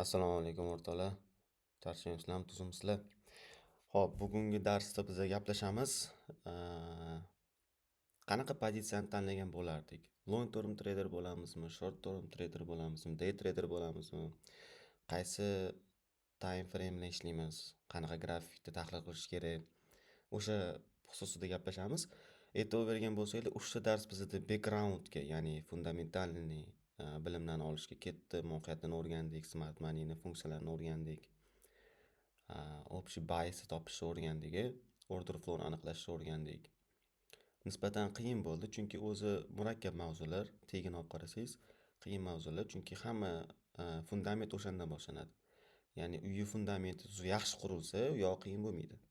Assalomu alaykum o'rtoqlar. Charchaymizlar, tuzimsizlar. Ho'p, bugungi darsda biz gaplashamiz. Eee, Qanaqa pozitsiyani tanlagan bo'lardik? Long term trader bo'lamizmi, short term trader bo'lamizmi, day trader bo'lamizmi? Qaysi time frame bilan ishlaymiz? Qanaqa grafikni tahlil qilish kerak? O'sha xususida gaplashamiz. E'tibor bergan bo'lsanglar, o'sha dars bizda backgroundga, ya'ni fundamentalniy bilimlarni olishga ketdi, mohiyatini o'rgandik, smart moneyni funksiyalarini o'rgandik, общий biasni topishni o'rgandik, order flowni aniqlashni o'rgandik. Nisbatan qiyin bo'ldi, chunki o'zi murakkab mavzular, tegini olib qarasangiz, qiyin mavzular, chunki hamma fundament o'shandan boshlanadi. Ya'ni uyi fundamenti yaxshi qurilsa, u yoq qiyin bo'lmaydi.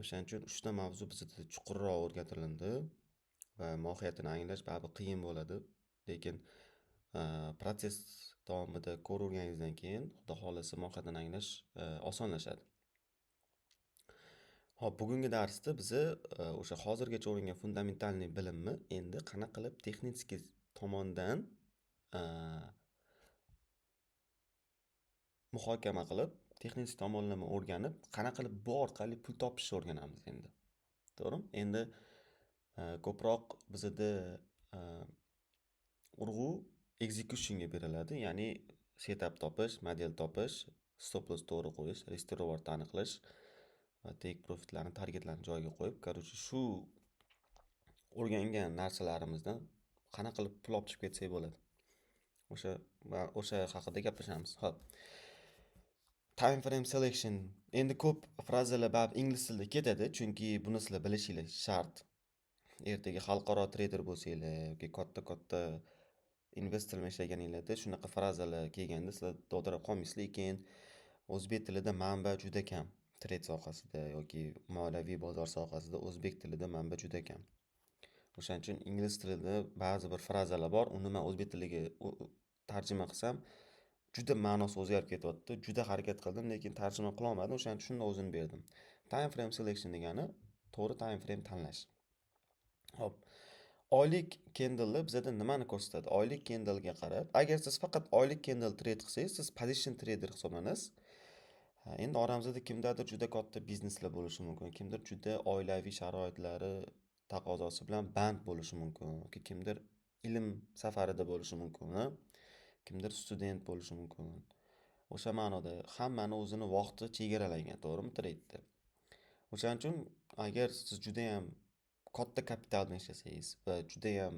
O'shaning uchun uchta mavzu bizda chuqurroq o'rgatilindi va mohiyatini anglash baribir qiyin bo'ladi. Lekin protsess davomida ko'rganingizdan keyin, xudo xohlasa, mohiyatini anglash osonlashadi. Hop, bugungi darsda bizni o'sha hozirgacha o'rgangan fundamentalniy bilimni endi qanaqa qilib texnik tomondan e, muhokama qilib, texnik tomonlama o'rganib, qanaqa qilib bu orqali pul topishni o'rganamiz endi. To'g'rimi? Endi ko'proq bizda urg'u executionga beriladi, ya'ni setup topish, model topish, stop loss to'g'ri qo'yish, risk reward aniqlash va take profitlarni, targetlarni joyiga qo'yib, короче, shu o'rgangan narsalarimizdan qanaqa qilib pul olib chiqib ketsak bo'ladi. O'sha haqida gaplashamiz. Xo'p. Time frame selection. Endi ko'p frazalar baribir ingliz tilida ketadi, chunki buni sizlar bilishinglar shart. Ertaga xalqaro trader bo'lsanglar yoki katta investor bilan ishlaganinglarda shunaqa frazalar kelganda sizlar dovdirab qolmaysizlar. Lekin o'zbek tilida manba juda kam. Trade sohasida yoki moliyaviy bozor sohasida o'zbek tilida manba juda kam. O'shaning uchun ingliz tilida ba'zi bir frazalar bor, uni men o'zbek tiliga tarjima qilsam juda ma'nosi o'zgarib ketyapti. Juda harakat qildim, lekin tarjima qila olmadim. O'shaning uchun shunda o'zini berdim. Time frame selection degani to'g'ri time frame tanlash. Hop. Oylik candle bizada nimani ko'rsatadi? Oylik candlega qarab, agar siz faqat oylik candle trade qilsangiz, siz position trader hisoblanasiz. Endi oramizda kimdadir juda katta bizneslar bo'lishi mumkin, kimdir juda oilaviy sharoitlari taqozosi bilan band bo'lishi mumkin, yoki kimdir ilm safarida bo'lishi mumkin, kimdir student bo'lishi mumkin. O'sha ma'noda hammani o'zini vaqti chegaralangan, to'g'rimi, trade'da. O'shaning uchun agar siz juda ham katta kapital bilan ishlasangiz va juda ham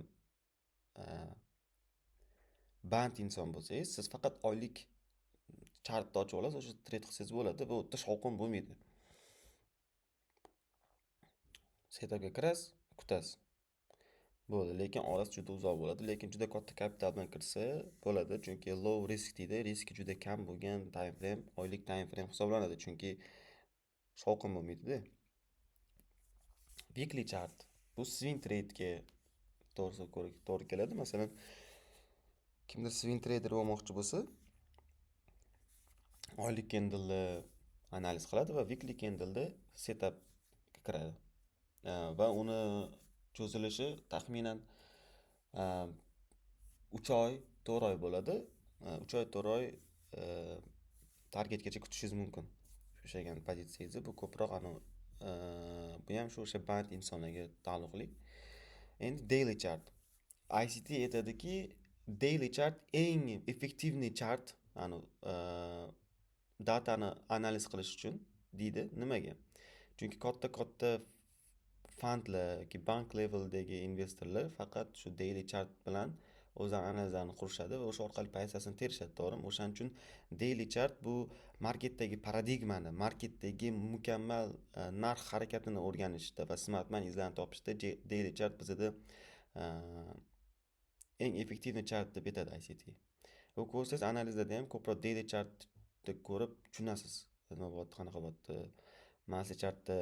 band inson bo'lsangiz, siz faqat oylik chartni ochib olasiz, o'sha trade qilsangiz bo'ladi. Bu o'ta shovqin bo'lmaydi. Setupga kirasiz, kutasiz. Bo'ldi, lekin orasi juda uzoq bo'ladi, lekin juda katta kapital bilan kirsa bo'ladi, chunki low risk deydi, riski juda kam bo'lgan time frame, oylik time frame hisoblanadi, chunki shovqin bo'lmaydi-da. Weekly chart bu swing trade'ga to'g'ri keladi. Masalan, kimdir swing trader bo'lmoqchi bo'lsa, oylik candle'ni analiz qiladi va weekly candle'da setupga kiradi. Va uni cho'zilishi taxminan 3 oy, 4 oy bo'ladi. 3 oy, 4 oy targetgacha kutishingiz mumkin. Ushlagan pozitsiyangizni bu ko'proq bu ham o'sha band insonlarga taalluqli. Endi daily chart. ICT aytadiki, daily chart eng effektivniy chart, datani analiz qilish uchun deydi. Nimaga? Chunki katta fondlar yoki bank leveldagi investorlar faqat shu daily chart bilan o'zlari analizlarini qurishadi va o'sha orqali paysasini terishadi, to'g'rimi? O'shaning uchun daily chart bu marketdagi paradigmani, marketdagi mukammal narx harakatini o'rganishda va smart money izlarini topishda daily chart bizda eng effektivniy chart deb aytadi ICT. Va ko'rsangiz analizlarda ham ko'proq daily chartni ko'rib tushunasiz. Nima bo'lyapti, qanaqa bo'lyapti. Monthly chartda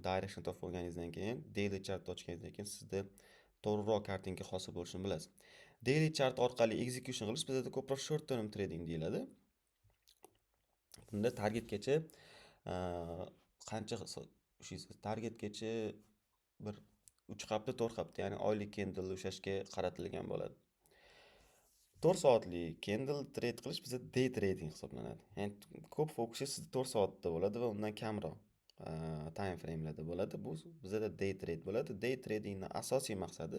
direction topib olganingizdan keyin, daily chartni ochganingizdan keyin sizda to'g'riroq kartinka hosil bo'lishini bilasiz. Daily chart orqali execution qilish bizda ko'proq short term trading deyiladi. Bunda targetgacha qancha ushlaysiz? Targetgacha bir 3 hafta, 4 hafta, ya'ni oylik candle ushlashga qaratilgan bo'ladi. 4 soatlik candle trade qilish bizda day trading hisoblanadi. Ya'ni ko'p fokus sizda 4 soatda bo'ladi va undan kamroq time framelarda bo'ladi. Bu bizda day trade bo'ladi. Day tradingning asosiy maqsadi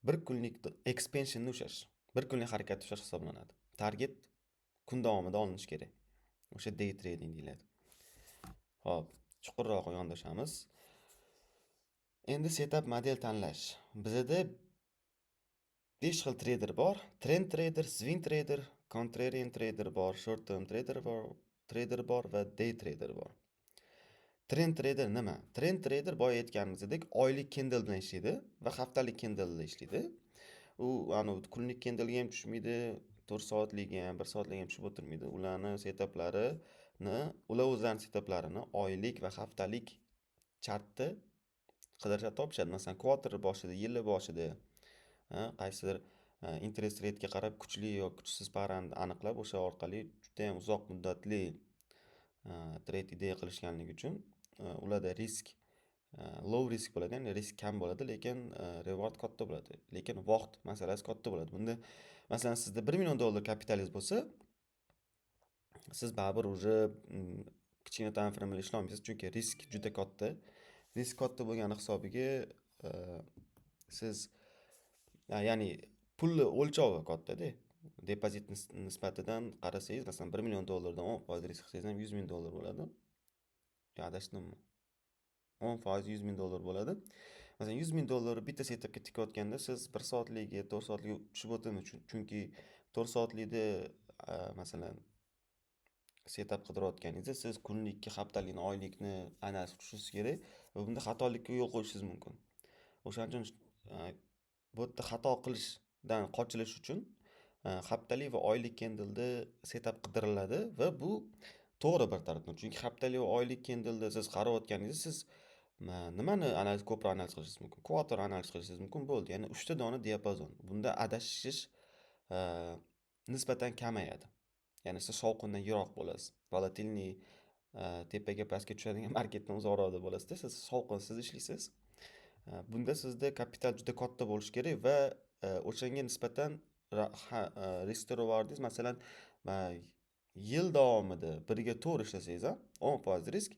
bir kunlik expansionni ushlash. Bir kunlik harakatni ushlash hisoblanadi. Target kun davomida olinishi kerak. O'sha day trading deyiladi. Xo'p, chuqurroq yondashamiz. Endi setup model tanlash. Bizda 5 xil trader bor. Trend trader, swing trader, contrarian trader bor, short term trader bor va day trader bor. Trend trader nima? Trend trader boya aytganimizdek oylik candle bilan ishlaydi va haftalik candle bilan ishlaydi. U kunlik candlega ham tushmaydi, 4 soatliga ham, 1 soatliga ham tushib o'tirmaydi. Ular o'zlarining setaplarini oylik va haftalik chartda qidirishadi, topishadi. Masalan, kvartal boshida, yil boshida qaysidir interest rate'ga qarab kuchli yoki kuchsiz parani aniqlab, o'sha orqali juda ham uzoq muddatli trade ideya qilishganligi uchun ularda risk low risk bo'ladi, ya'ni risk kam bo'ladi, lekin reward katta bo'ladi. Lekin vaqt masalasi katta bo'ladi. Bunda masalan sizda $1 million kapitalingiz bo'lsa, siz baribir уже kichkina time frame bilan ishlay olmaysiz, chunki risk juda katta. Risk katta bo'lgani hisobiga siz ya'ni pulni o'lchovi katta-da. Depozit nisbatidan qarasangiz, masalan, $1 million dan 10% risk qilsangiz ham $100 ming bo'ladi. Adashdimmi? 10% $100 ming bo'ladi. Masalan, $100 ming bitta setupga tikayotganda siz 1 soatligiga, 4 soatligiga tushib o'tmaydi, chunki 4 soatlikda masalan setup qidirayotganingizda siz kunlikni, haftalikni, oylikni analiz qilishingiz kerak va bunda xatolikka yo'l qo'yishingiz mumkin. O'shaning uchun bu yerda xato qilishdan qochilish uchun haftalik va oylik candleda setup qidiriladi va bu to'g'ri bir tarafdan. Chunki haftalik va oylik candleda siz qarayotganingizda siz nimani ko'proq analiz qilishingiz mumkin? Kvartal analiz qilishingiz mumkin, bo'ldi. Ya'ni 3 ta dona diapazon. Bunda adashish nisbatan kamayadi. Ya'ni siz shovqindan yiroq bo'lasiz. Volatilniy tepaga pastga tushadigan marketdan uzoqroqda bo'lasizda, siz shovqinsiz ishlaysiz. Bunda sizda kapital juda katta bo'lishi kerak va o'shanga nisbatan risk rewardingiz masalan yil davomida 1 ga 4 ishlasangiz ham 10% risk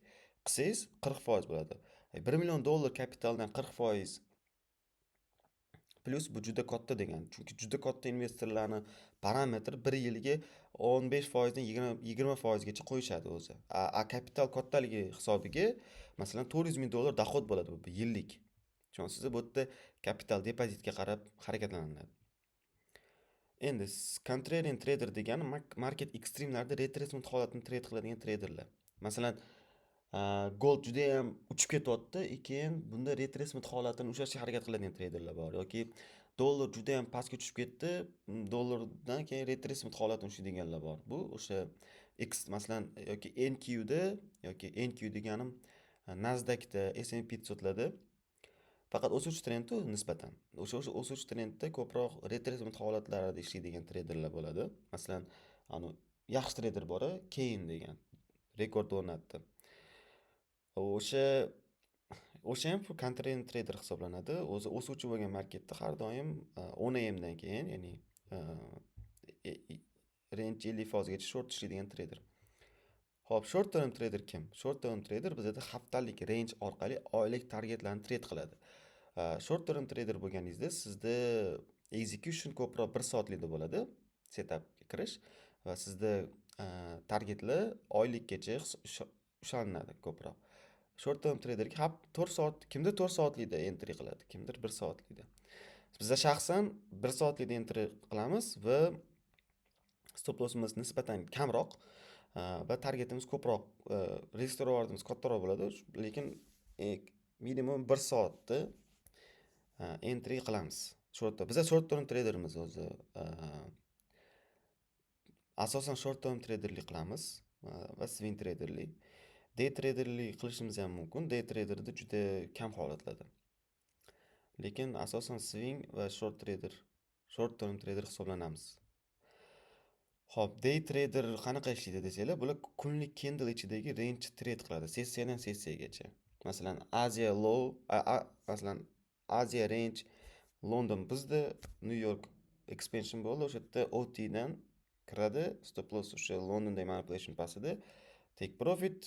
qilsangiz 40% bo'ladi. $1 million kapitaldan 40% plus bu juda katta degani. Chunki juda katta investorlarning parametri 1 yilga 15% dan 20% gacha qo'yishadi o'zi. Kapital kattaligi hisobiga masalan $400 ming doxod bo'ladi bu yillik. Tushunasizmi? Bu yerda kapital depozitga qarab harakatlanadi. Endi contrarian trader degani market ekstremlarda retracement holatini trade qiladigan traderlar. Masalan, gold juda ham uchib ketyapti, keyin bunda retracement holatini ushlashga harakat qiladigan traderlar bor yoki dollar juda ham pastga tushib ketdi, dollardan keyin retracement holatini ushlaydiganlar bor. Bu o'sha masalan yoki NQ deganim Nasdaqda, S&P 500larda faqat o'suvchi trendda nisbatan. O'sha o'suvchi trendda ko'proq retracement holatlarida ishlaydigan traderlar bo'ladi. Masalan, yaxshi trader bor, Keyn degan rekord o'rnatdi. O'sha ham contrarian trader hisoblanadi. O'zi o'suvchi bo'lgan marketda har doim 10 AM dan keyin, ya'ni range 50 fozgacha short ishlaydigan trader. Xo'p, short term trader kim? Short term trader bizda haftalik range orqali oylik targetlarni trade qiladi. Short term trader bo'lganingizda sizda execution ko'proq 1 soatlikda bo'ladi, setupga kirish va sizda targetlar oylikgacha ushlanadi ko'proq. Short term traderga 4 soat, kimdir 4 soatlikda entry qiladi, kimdir 1 soatlikda. Bizda shaxsan 1 soatlikda entry qilamiz va stop lossimiz nisbatan kamroq va targetimiz ko'proq, risk rewardimiz kattaroq bo'ladi, lekin minimum 1 soatda entry qilamiz. Bizda short term traderimiz o'zi asosan short term traderlik qilamiz va swing traderlik. Day traderlik qilishimiz ham mumkin. Day traderda juda kam holatlarda. Lekin asosan swing va short term trader hisoblanamiz. Xo'p, day trader qanaqa ishlaydi desanglar, bular kunlik candle ichidagi range trade qiladi, sessiyadan sessiyagacha. Masalan, Asia range, London bizda, New York expansion bo'ldi. O'sha yerda OT dan kiradi. Stop loss o'sha Londondagi manipulation passida. Take profit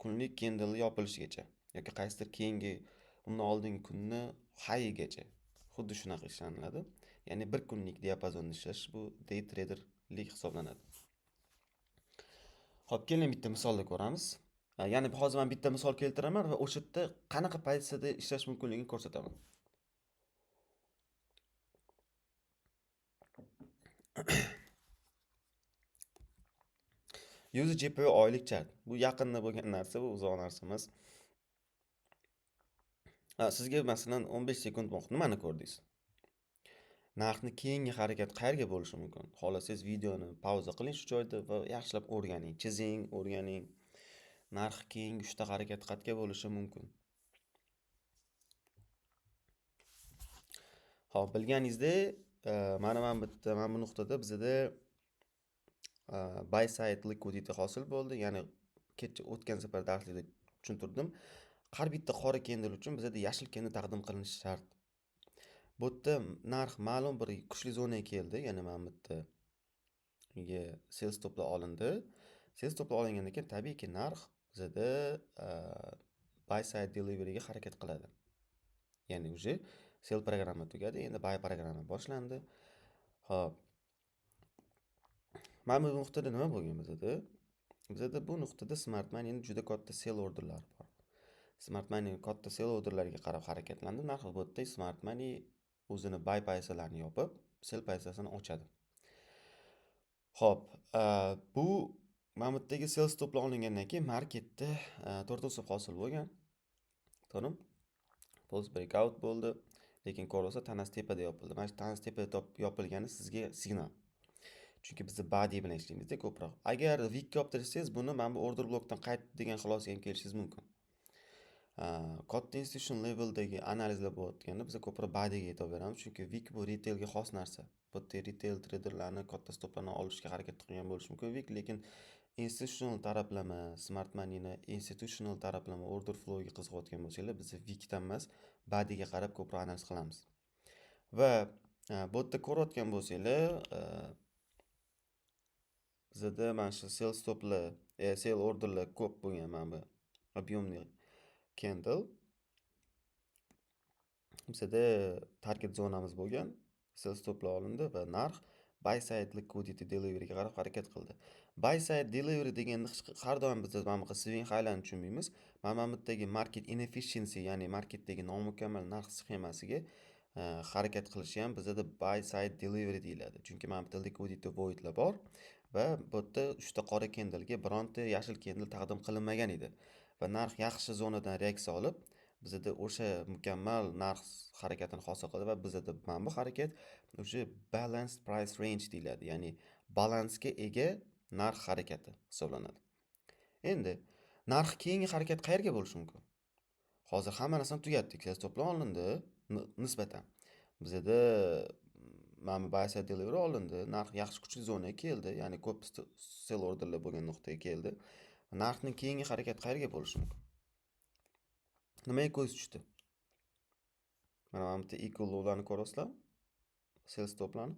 kunlik candle yopilishigacha yoki qaysidir keyingi undan oldingi kunni high'igacha xuddi shunaqa ishlaniladi. Ya'ni bir kunlik diapazonda ishlash bu day traderlik hisoblanadi. Xo'p, keling bitta misolda ko'ramiz. Ya'ni hozir men bitta misol keltiraman va o'sha yerda qanaqa pozitsiyada ishlash mumkinligini ko'rsataman. User GPU oylik chart. Bu yaqinda bo'lgan narsa, bu uzoq narsa emas. Sizga masalan 15 sekund vaqt nimani ko'rdingiz? Narxni keyingi harakat qayerga bo'lishi mumkin? Xohlasangiz videoni pauza qiling shu joyda va yaxshilab o'rganing, chizing, o'rganing. Narx keyingi 3 ta harakat qayerga bo'lishi mumkin? Xo'p, bilganingizdek, mana bu nuqtada bizda buy side liquidity hosil bo'ldi. Ya'ni o'tgan safar darslikda tushuntirdim. Har bitta qora candle uchun bizda yashil candle taqdim qilinishi shart. Bu yerda narx ma'lum bir kuchli zonaga keldi. Ya'ni mana bu yerga sell stoplar olindi. Sell stoplar olingandan keyin tabiiyki narx bizda buy side delivery ga harakat qiladi. Ya'ni uje sell programma tugadi, endi buy programma boshlandi. Xo'p. Mana bu nuqtada nima bo'lgan bizda? Bizda bu nuqtada smart moneyning juda katta sell orderlari bor. Smart money katta sell orderlariga qarab harakatlandi. Narx bu yerda smart money o'zini buy pozitsiyalarini yopib, sell pozitsiyasini ochadi. Xo'p, bu mana bu yerdagi sell stoplar olingandan keyin marketda torto'siq hosil bo'lgan. To'g'rimi? Pulse breakout bo'ldi, lekin ko'rsa tanasi tepada yopildi. Mana shu tanasi tepada yopilgani sizga signal. Chunki biz body bilan ishlaymiz-da ko'proq. Agar wick olib tursangiz, buni mana bu order blokdan qayt degan xulosaga ham kelishingiz mumkin. Katta institution leveldagi analizlar bo'layotganda biz ko'proq bodyga e'tibor beramiz, chunki wick bu retailga xos narsa. Bu yerda retail traderlarni katta stoplarni olishga harakat qilgan bo'lishi mumkin wick, lekin institutional taraflama, smart moneyni institutional taraflama order flowga qiziqayotgan bo'lsanglar, biz wickdan emas, bodyga qarab ko'proq analiz qilamiz. Va bu yerda ko'rayotgan bo'lsanglar, bizda mana shu sell stoplar, sell orderlar ko'p bo'lgan mana bu объемный candle. Bizda target zonamiz bo'lgan, sell stoplar olindi va narx buy side liquidity delivery ga qarab harakat qildi. Buy side delivery deganda har doim biz mana bu swing high'larni tushunmaymiz. Mana bu yerdagi market inefficiency, ya'ni marketdagi nomukammal narx sxemasiga harakat qilishi ham bizda buy side delivery deyiladi. Chunki mana bu yerda liquidity voidlar bor va bu yerda 3 ta qora candlega bironta yashil candle taqdim qilinmagan edi. Va narx yaxshi zonadan reaksiya olib, bizda o'sha mukammal narx harakatini hosil qildi va bizda mana bu harakat o'sha balanced price range deyiladi. Ya'ni balansga ega narx harakati hisoblanadi. Endi narx keyingi harakat qayerga bo'lishi mumkin? Hozir hamma narsani tugatdik. Sell stoplar olindi nisbatan. Bizda mana bu buy side delivery olindi. Narx yaxshi kuchli zonaga keldi. Ya'ni ko'p sell orderlar bo'lgan nuqtaga keldi. Narxning keyingi harakat qayerga bo'lishi mumkin? Nimaga ko'z tushdi? Mana bu yerda equal low'larni ko'rasizlar? Sell stoplarni.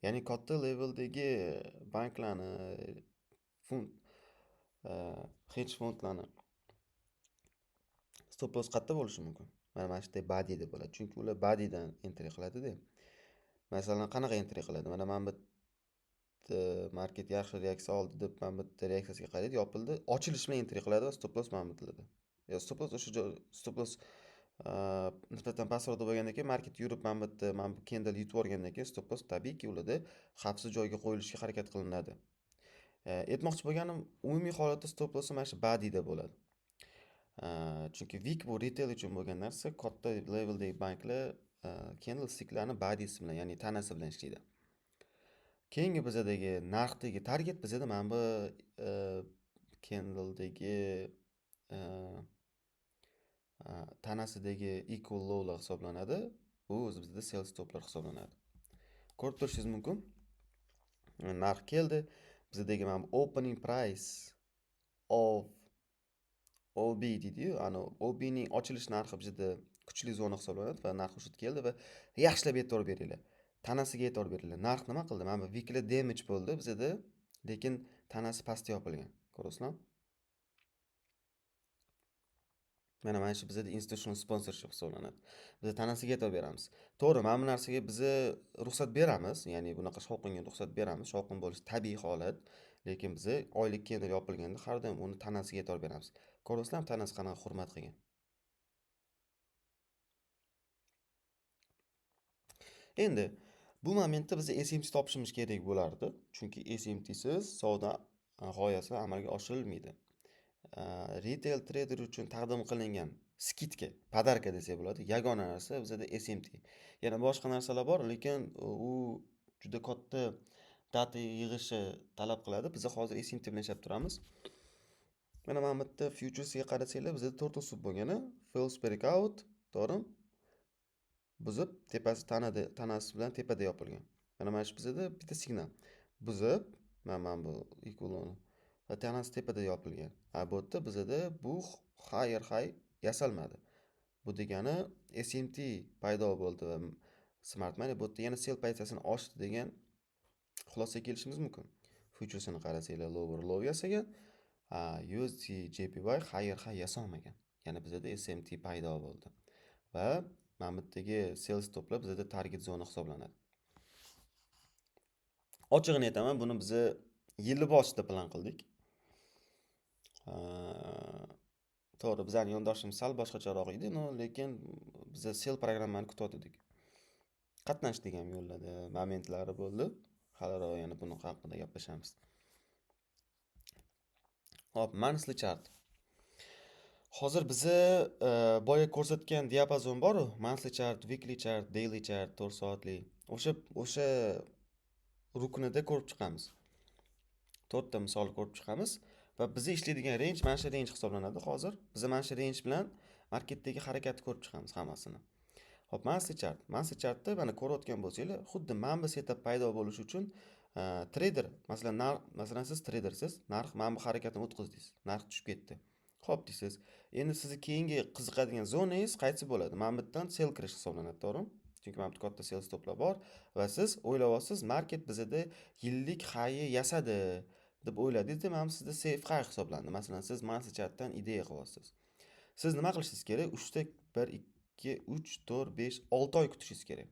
Ya'ni katta leveldagi banklarni, hedge fondlarni stop loss qayerda bo'lishi mumkin? Mana shu yerda body'da bo'ladi. Chunki ular body'dan entry qiladi-da. Masalan, qanaqa entry qiladi? Mana bu market yaxshi reaksiya oldi deb mana bu reaksiyasiga qaraydi, yopildi. Ochilish bilan entry qiladi va stop loss mana bu tilida. Stop loss o'sha stop loss nisbatan pastroqda bo'lgandan keyin market yurib mana bu candle yutib olgandan keyin stop loss tabiiyki ularda xavfsiz joyga qo'yilishga harakat qilinadi. Aytmoqchi bo'lganim, umumiy holatda stop loss mana shu body'da bo'ladi. Chunki wick bu retail uchun bo'lgan narsa, katta leveldagi banklar candlesticklarni body'si bilan, ya'ni tanasi bilan ishlaydi. Keyingi bizdagi narxdagi target bizda mana bu candledagi tanasidagi equal low'lar hisoblanadi. Bu o'zi bizda sell stoplar hisoblanadi. Ko'rib turishingiz mumkin. Narx keldi. Bizdagi mana bu opening price of OB deydi-yu, ana OB ning ochilish narxi bizda kuchli zona hisoblanadi va narx o'sha yerga keldi va yaxshilab e'tibor beringlar. Tanasiga e'tibor beringlar. Narx nima qildi? Mana bu weekly damage bo'ldi bizada, lekin tanasi pastga yopilgan. Ko'rasizlar? Mana shu bizada institutional sponsorship hisoblanadi. Biz tanasiga e'tibor beramiz. To'g'ri, mana bu narsaga biz ruxsat beramiz, ya'ni bunaqa shovqinga ruxsat beramiz. Shovqin bo'lishi tabiiy holat, lekin biz oylik kiyimlar yopilganda har doim uni tanasiga e'tibor beramiz. Ko'rasizlarmi, tanasi qanaqa hurmat qilgan. Endi bu momentda biz SMT topishimiz kerak bo'lardi, chunki SMTsiz savdo g'oyasi amalga oshirilmaydi. Retail trader uchun taqdim qilingan skidka, podarka desak bo'ladi. Yagona narsa bizada SMT. Yana boshqa narsalar bor, lekin u juda katta data yig'ishi talab qiladi. Biz hozir SMT bilan ishlab turamiz. Mana bu yerda futuresga qarasanglar, bizda 4 usul bo'lgani, false breakout, to'g'rimi? Buzib, tepasi tanasi bilan tepada yopilgan. Mana shu bizada bitta signal. Buzib, mana bu equalni va tanasi tepada yopilgan. Bu yerda bizada bu higher high yasalmadi. Bu degani SMT paydo bo'ldi va smart money bu yerda yana sell pozitsiyasini oshdi degan xulosaga kelishimiz mumkin. Futuresini qarasanglar lower low yasagan, USD JPY higher high yasolmagan. Ya'ni bizada SMT paydo bo'ldi. Va mana bu yerdagi sell stoplar bizada target zona hisoblanadi. Ochig'ini aytaman, buni biz yil boshida plan qildik. To'g'ri, bizning yondoshimiz sal boshqacharoq edi, lekin biz sell programmani kutayotdik. Qatnashdik ham yo'llarda, momentlari bo'ldi. Haliroq yana buni haqida gaplashamiz. Hop, monthly chart. Hozir bizi boya ko'rsatgan diapazon bor-ku, monthly chart, weekly chart, daily chart, 4 soatlik. O'sha ruknida ko'rib chiqamiz. 4 ta misol ko'rib chiqamiz va biz ishlaydigan range mana shu range hisoblanadi hozir. Biz mana shu range bilan marketdagi harakatni ko'rib chiqamiz hammasini. Hop, monthly chart. Monthly chartda mana ko'rayotgan bo'lsanglar, xuddi mana bu setup paydo bo'lishi uchun trader, masalan siz tradersiz, narx mana bu harakatni o'tkazdingiz. Narx tushib ketdi. Xo'p deysiz. Endi sizni keyingi qiziqadigan zonangiz qaysi bo'ladi? Mana bu yerdan sell kirish hisoblanadi, to'g'rimi? Chunki mana bu katta sell stoplar bor va siz o'ylayapsiz, market bizada yillik high yasadi deb o'yladingiz-da, mana sizda safe high hisoblandi. Masalan, siz monthly chartdan ideya qilyapsiz. Siz nima qilishingiz kerak? 1 2 3 4 5 6 oy kutishingiz kerak.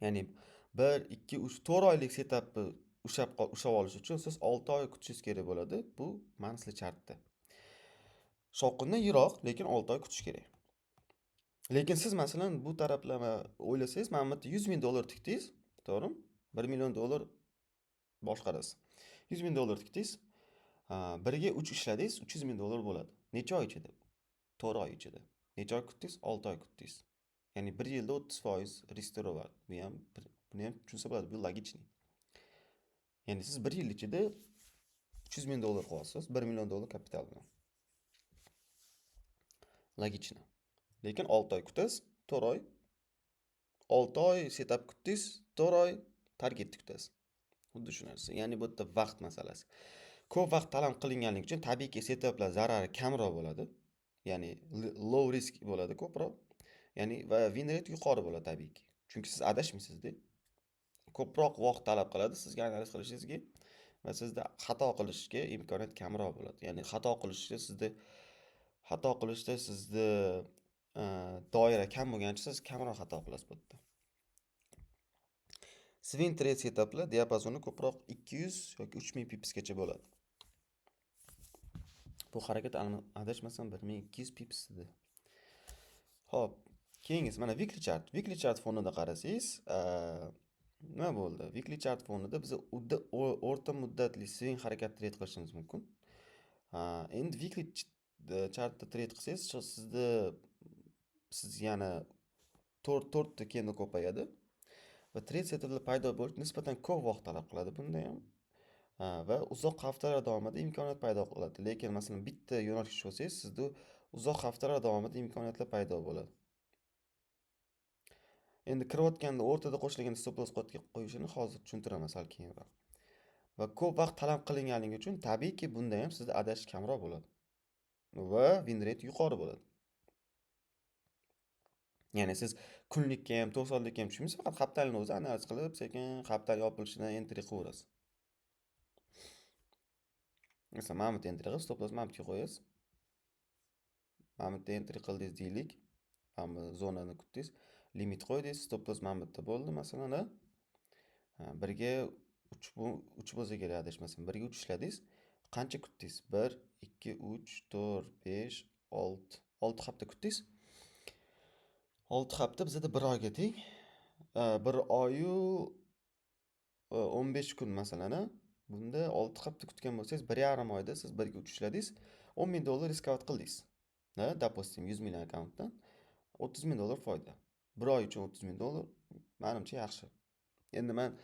Ya'ni 1 2 3 4 oylik setapni ushlab olish uchun siz 6 oy kutishingiz kerak bo'ladi. Bu monthly chartda. Shovqindan yiroq, lekin 6 oy kutish kerak. Lekin siz masalan bu taraflama o'ylasangiz, mana bu yerda 100 ming dollar tikdingiz, to'g'rimi? 1 million dollar boshqarasiz. 100 ming dollar tikdingiz, biriga 3 ishladingiz, 300 ming dollar bo'ladi. Necha oy ichida? 4 oy ichida. Necha oy kutdingiz? 6 oy kutdingiz. Ya'ni 1 yilda 30% risk bor. Buni ham tushunsa bo'ladi, bu logichniy. Ya'ni siz 1 yil ichida 300 ming dollar qo'yasiz, 1 million dollar kapital bilan. Logichniy. Lekin 6 oy kutasiz, 4 oy. 6 oy setup kutdingiz, 4 oy targetni kutasiz. Xuddi shu narsa. Ya'ni bu yerda vaqt masalasi. Ko'p vaqt talab qilinganligi uchun tabiiyki setuplar zarari kamroq bo'ladi. Ya'ni low risk bo'ladi ko'proq. Ya'ni va win rate yuqori bo'ladi tabiiyki. Chunki siz adashmaysiz-da. Ko'proq vaqt talab qiladi sizga analiz qilishingizga va sizda xato qilishga imkoniyat kamroq bo'ladi. Ya'ni xato qilishda sizda doira kam bo'lgancha siz kamroq xato qilasiz bu yerda. Swing trade setuplar diapazoni ko'proq 200 yoki 3000 pipsgacha bo'ladi. Bu harakat adashmasam 1200 pips edi. Xo'p, keyingisi mana weekly chart. Weekly chart fonida qarasangiz, nima bo'ldi? Weekly chart fonida biz o'rta muddatli swing harakat trade qilishimiz mumkin. Endi weekly chartda trade qilsangiz, siz yana 4 ta candle ko'payadi va trade setuplar paydo bo'lish nisbatan ko'p vaqt talab qiladi bunda ham. Va uzoq haftalar davomida imkoniyat paydo qiladi. Lekin masalan bitta yo'nalish olsangiz, sizda uzoq haftalar davomida imkoniyatlar paydo bo'ladi. Endi kirayotganda o'rtada qo'shilgan stop loss qo'yishini hozir tushuntiraman sal keyinroq. Va ko'p vaqt talab qilinganligi uchun tabiiyki bunda ham sizda adashish kamroq bo'ladi. Va win rate yuqori bo'ladi. Ya'ni siz kunlikka ham, 90 ham tushmaysiz, faqat haftalikni o'zi analiz qilib, sekin haftalik yopilishidan entry qilaverasiz. Masalan, mana bu entry qilib, stop loss mana bu yerga qo'yasiz. Mana bu entry qildingiz deylik. Mana bu zonani kutdingiz. Limit qo'ydingiz, stop loss mana bu yerda bo'ldi, masalan, birga 3 bo'lsa kerak adashmasam. Birga 3 ishladingiz. Qancha kutdingiz? 1, 2, 3, 4, 5, 6. 6 hafta kutdingiz. 6 hafta bizda 1 oyga teng. 1 oyu 15 kun masalan. Bunda 6 hafta kutgan bo'lsangiz, 1,5 oyda siz birga 3 ishladingiz, $10,000 riskovat qildingiz. Допустим, 100 million akkauntdan $30,000 foyda. 1 oy uchun $30,000 menimcha yaxshi. Endi men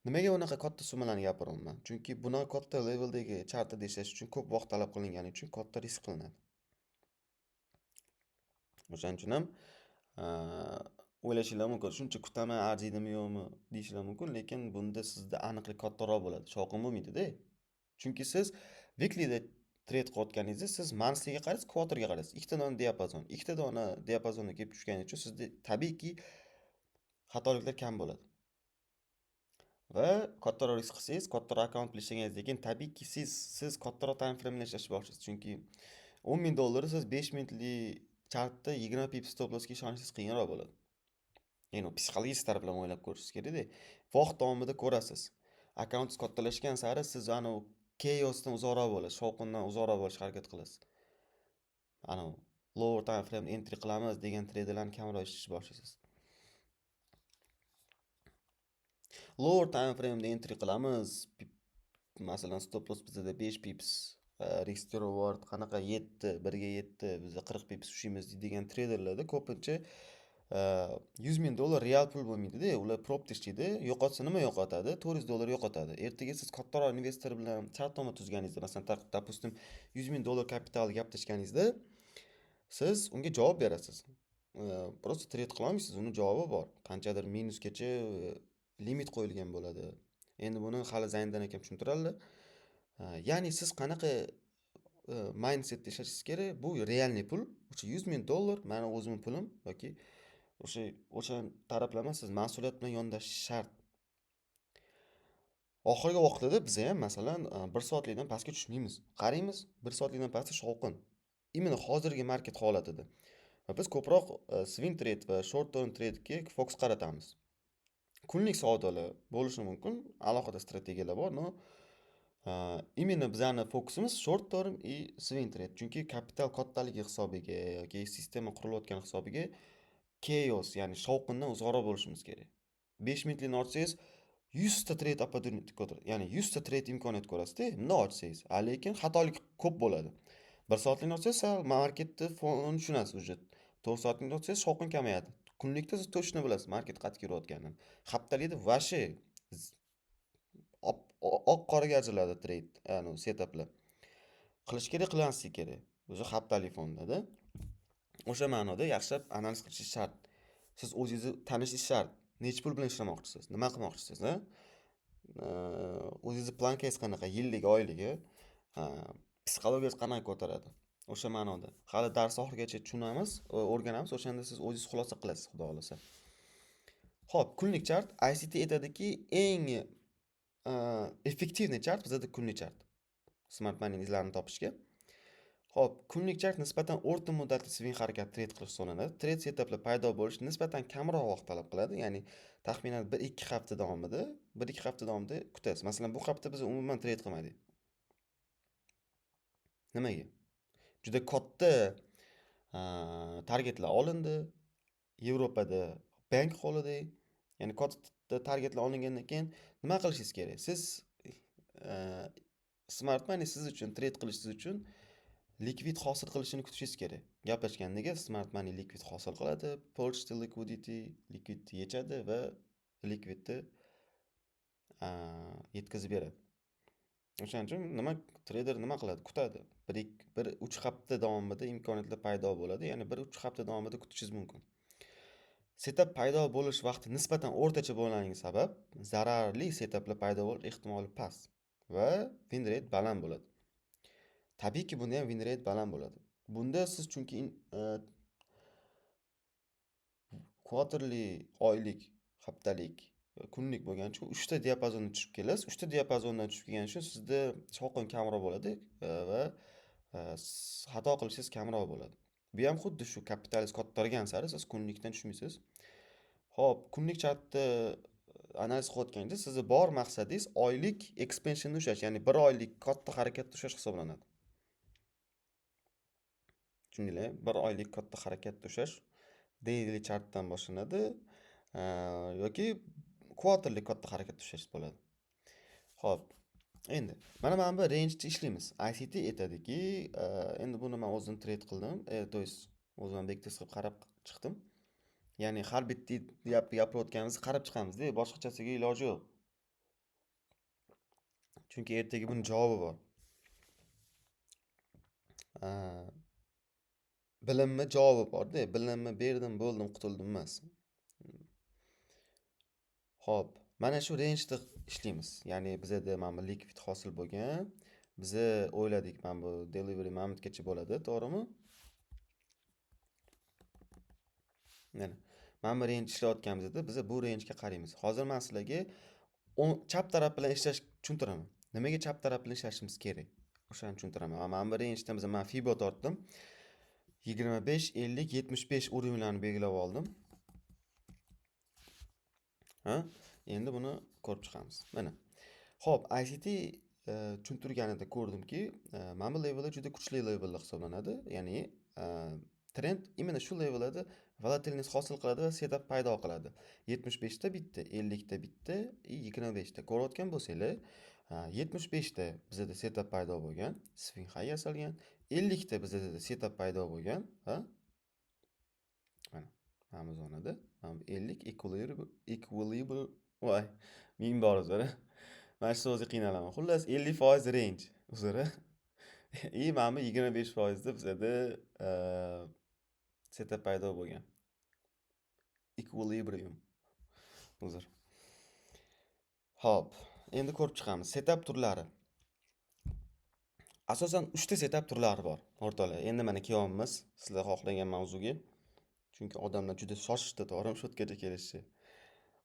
nimaga unaqa katta summalarni gapiryapman? Chunki bunaqa katta leveldagi chartda ishlash uchun ko'p vaqt talab qilingani uchun katta risk qilinadi. O'shaning uchun ham o'ylashinglar mumkin, shuncha kutaman, arziydimi yo'qmi deyishinglar mumkin, lekin bunda sizda aniqlik kattaroq bo'ladi, shovqin bo'lmaydi-da. Chunki siz weeklyda trade qilayotganingizda siz monthlyga qaraysiz, quarterga qaraysiz. Ikkita dona diapazon, ikkita dona diapazonga kelib tushgani uchun sizda tabiiyki xatoliklar kam bo'ladi. Va kattaroq risk qilsangiz, kattaroq akkaunt bilan ishlaganingizdan keyin tabiiyki siz kattaroq time frame bilan ishlashni boshlaysiz. Chunki $10,000 siz 5 minutlik chartda 20 pip stop lossga ishonishingiz qiyinroq bo'ladi. Ya'ni psixologik taraf bilan o'ylab ko'rishingiz kerak-da. Vaqt davomida ko'rasiz. Akkauntingiz kattalashgan sari siz chaosdan uzoqroq bo'lasiz, shovqindan uzoqroq bo'lishga harakat qilasiz. Lower time frame entry qilamiz degan treyderlarni kamroq ishlashni boshlaysiz. Lower time frame da entry qilamiz. Masalan, stop loss bizda 5 pips, risk reward qanaqa 7, 1ga 7, bizda 40 pips tushimiz degan treyderlarda ko'pincha $100,000 real pul bo'lmaydi-da, ular prop tishlaydi, yo'qotsa nima yo'qotadi? $400 yo'qotadi. Ertaga siz kattaroq investor bilan shartnoma tuzganingizda, masalan, допустим, $100,000 kapital gaplashganingizda, siz unga javob berasiz. Просто trade qila olmaysiz, uni javobi bor. Qanchadir minusgacha limit qo'yilgan bo'ladi. Endi buni hali Zayndan akam tushuntiradilar. Ya'ni siz qanaqa mindsetda ishlashingiz kerak? Bu realniy pul. O'sha $100,000 meni o'zimning pulim yoki o'sha taraflama siz mas'uliyat bilan yondashish shart. Oxirgi vaqtda biz ham masalan 1 soatlikdan pastga tushmaymiz. Qaraymiz, 1 soatlikdan pastda shovqin. Именно hozirgi market holatida. Va biz ko'proq swing trade va short term trade'ga fokus qaratamiz. Kunlik savdolar bo'lishi mumkin, alohida strategiyalar bor, no именно bizani fokusimiz short term и swing trade. Chunki kapital kattaligi hisobiga yoki sistema qurilayotgan hisobiga chaos, ya'ni shovqindan uzoqroq bo'lishimiz kerak. 5 minutlikni ochsangiz 100 ta trade opportunity ko'tar, ya'ni 100 ta trade imkoniyat ko'rasiz-da, bunday ochsangiz. Lekin xatolik ko'p bo'ladi. 1 soatlikni ochsangiz marketni fonini tushunasiz уже. 4 soatlikni ochsangiz shovqin kamayadi. Kunlikda siz точно bilasiz market qayerga yurayotganini. Haftalikda vashi oq qoraga ajraladi trade, ya'ni setaplar. Qilish kerak, qilmaslik kerak. O'zi haftalik fonda-da. O'sha ma'noda yaxshilab analiz qilishingiz shart. Siz o'zingizni tanishingiz shart. Nechta pul bilan ishlamoqchisiz? Nima qilmoqchisiz, o'zingizni plankangiz qanaqa? Yillik, oyligi? Psixologiyasi qanaqa ko'taradi? O'sha ma'noda. Hali dars oxirigacha tushunamiz, o'rganamiz, o'shanda siz o'zingiz xulosa qilasiz, xudo xolasa. Xo'p, kunlik chart ICT aytadiki, eng effektivniy chart bizda kunlik chart. Smart money izlarini topishga. Xo'p, kunlik chart nisbatan o'rta muddatli swing harakat trade qilish hisoblanadi. Trade setaplar paydo bo'lishi nisbatan kamroq vaqt talab qiladi. Ya'ni taxminan 1-2 hafta davomida, kutasiz. Masalan, bu hafta biz umuman trade qilmadik. Nimaga? Juda katta targetlar olindi. Yevropada bank holiday, ya'ni katta targetlar olingandan keyin nima qilishingiz kerak? Siz smart money siz uchun, trade qilishingiz uchun likvid hosil qilishini kutishingiz kerak. Gaplashgandagi smart money likvid hosil qiladi, purchase to liquidity, likvidni yechadi va likvidni yetkazib beradi. O'shaning uchun trader nima qiladi? Kutadi. 1-3 hafta davomida imkoniyatlar paydo bo'ladi. Ya'ni 1-3 hafta davomida kutishingiz mumkin. Setup paydo bo'lish vaqti nisbatan o'rtacha bo'lganligi sabab zararli setaplar paydo bo'lish ehtimoli past va win rate baland bo'ladi. Tabiiyki bunda ham win rate baland bo'ladi. Bunda siz chunki quarterly oylik, haftalik, kunlik bo'lgani uchun 3 ta diapazonda tushib kelasiz. 3 ta diapazondan tushib kelgani uchun sizda shovqin kamroq bo'ladi va xato qilishingiz kamroq bo'ladi. Bu ham xuddi shu kapitalingiz kattaygan sari siz kunlikdan tushmaysiz. Xo'p, kunlik chartda analiz qilayotganda sizni bor maqsadingiz oylik expansionda ushlash, ya'ni bir oylik katta harakatda ushlash hisoblanadi. Tushundinglar? Bir oylik katta harakatda ushlash daily chartdan boshlanadi yoki quarterly katta harakatda ushlash bo'ladi. Xo'p, endi mana bu range ishlaymiz. ICT aytadiki, endi buni men o'zim trade qildim, to есть o'zim backtest qilib qarab chiqdim. Ya'ni har bitta gapirayotganimizni qarab chiqamiz-da, boshqachasiga iloji yo'q. Chunki ertaga buni javobi bor. Bilimni javobi bor-da, bilimni berdim, bo'ldim, qutuldim emas. Xo'p, mana shu range ishlaymiz. Ya'ni bizda mana bu liquid hosil bo'lgan. Biz o'yladik mana bu delivery momentgacha bo'ladi, to'g'rimi? Mana bu range ishlayotganimizda biz bu rangega qaraymiz. Hozir men sizlarga chap taraf bilan ishlash tushuntiraman. Nimaga chap taraf bilan ishlashimiz kerak? O'shani tushuntiraman. Mana bu rangedan men Fibo tortdim. 25, 50, 75 urinlarni belgilab oldim. Endi buni ko'rib chiqamiz. Mana. Xo'p, ICT tushuntirganida ko'rdimki, mana bu levellar juda kuchli levellar hisoblanadi. Ya'ni trend именно shu levellarda volatilность hosil qiladi va setup paydo qiladi. 75 ta bitta, 50 ta bitta, 25 ta. Ko'rayotgan bo'lsanglar, 75 ta bizda setup paydo bo'lgan, swing high yasalgan, 50 ta bizda setup paydo bo'lgan, mana mana zonada 50 equilibrium voy ming bor o'zara. Mana shu o'zi qiynalaman. Xullas 50% range o'zara. Mana 25% da bizda setup paydo bo'lgan. Equilibrium. Uzr. Hop, endi ko'rib chiqamiz. Setup turlari. Asosan 3 ta setup turlari bor o'rtoqlar. Endi mana kelyapmiz sizlar xohlagan mavzuga. Chunki odamlar juda shoshishdi, to'g'rimi, shutgacha kelishdi.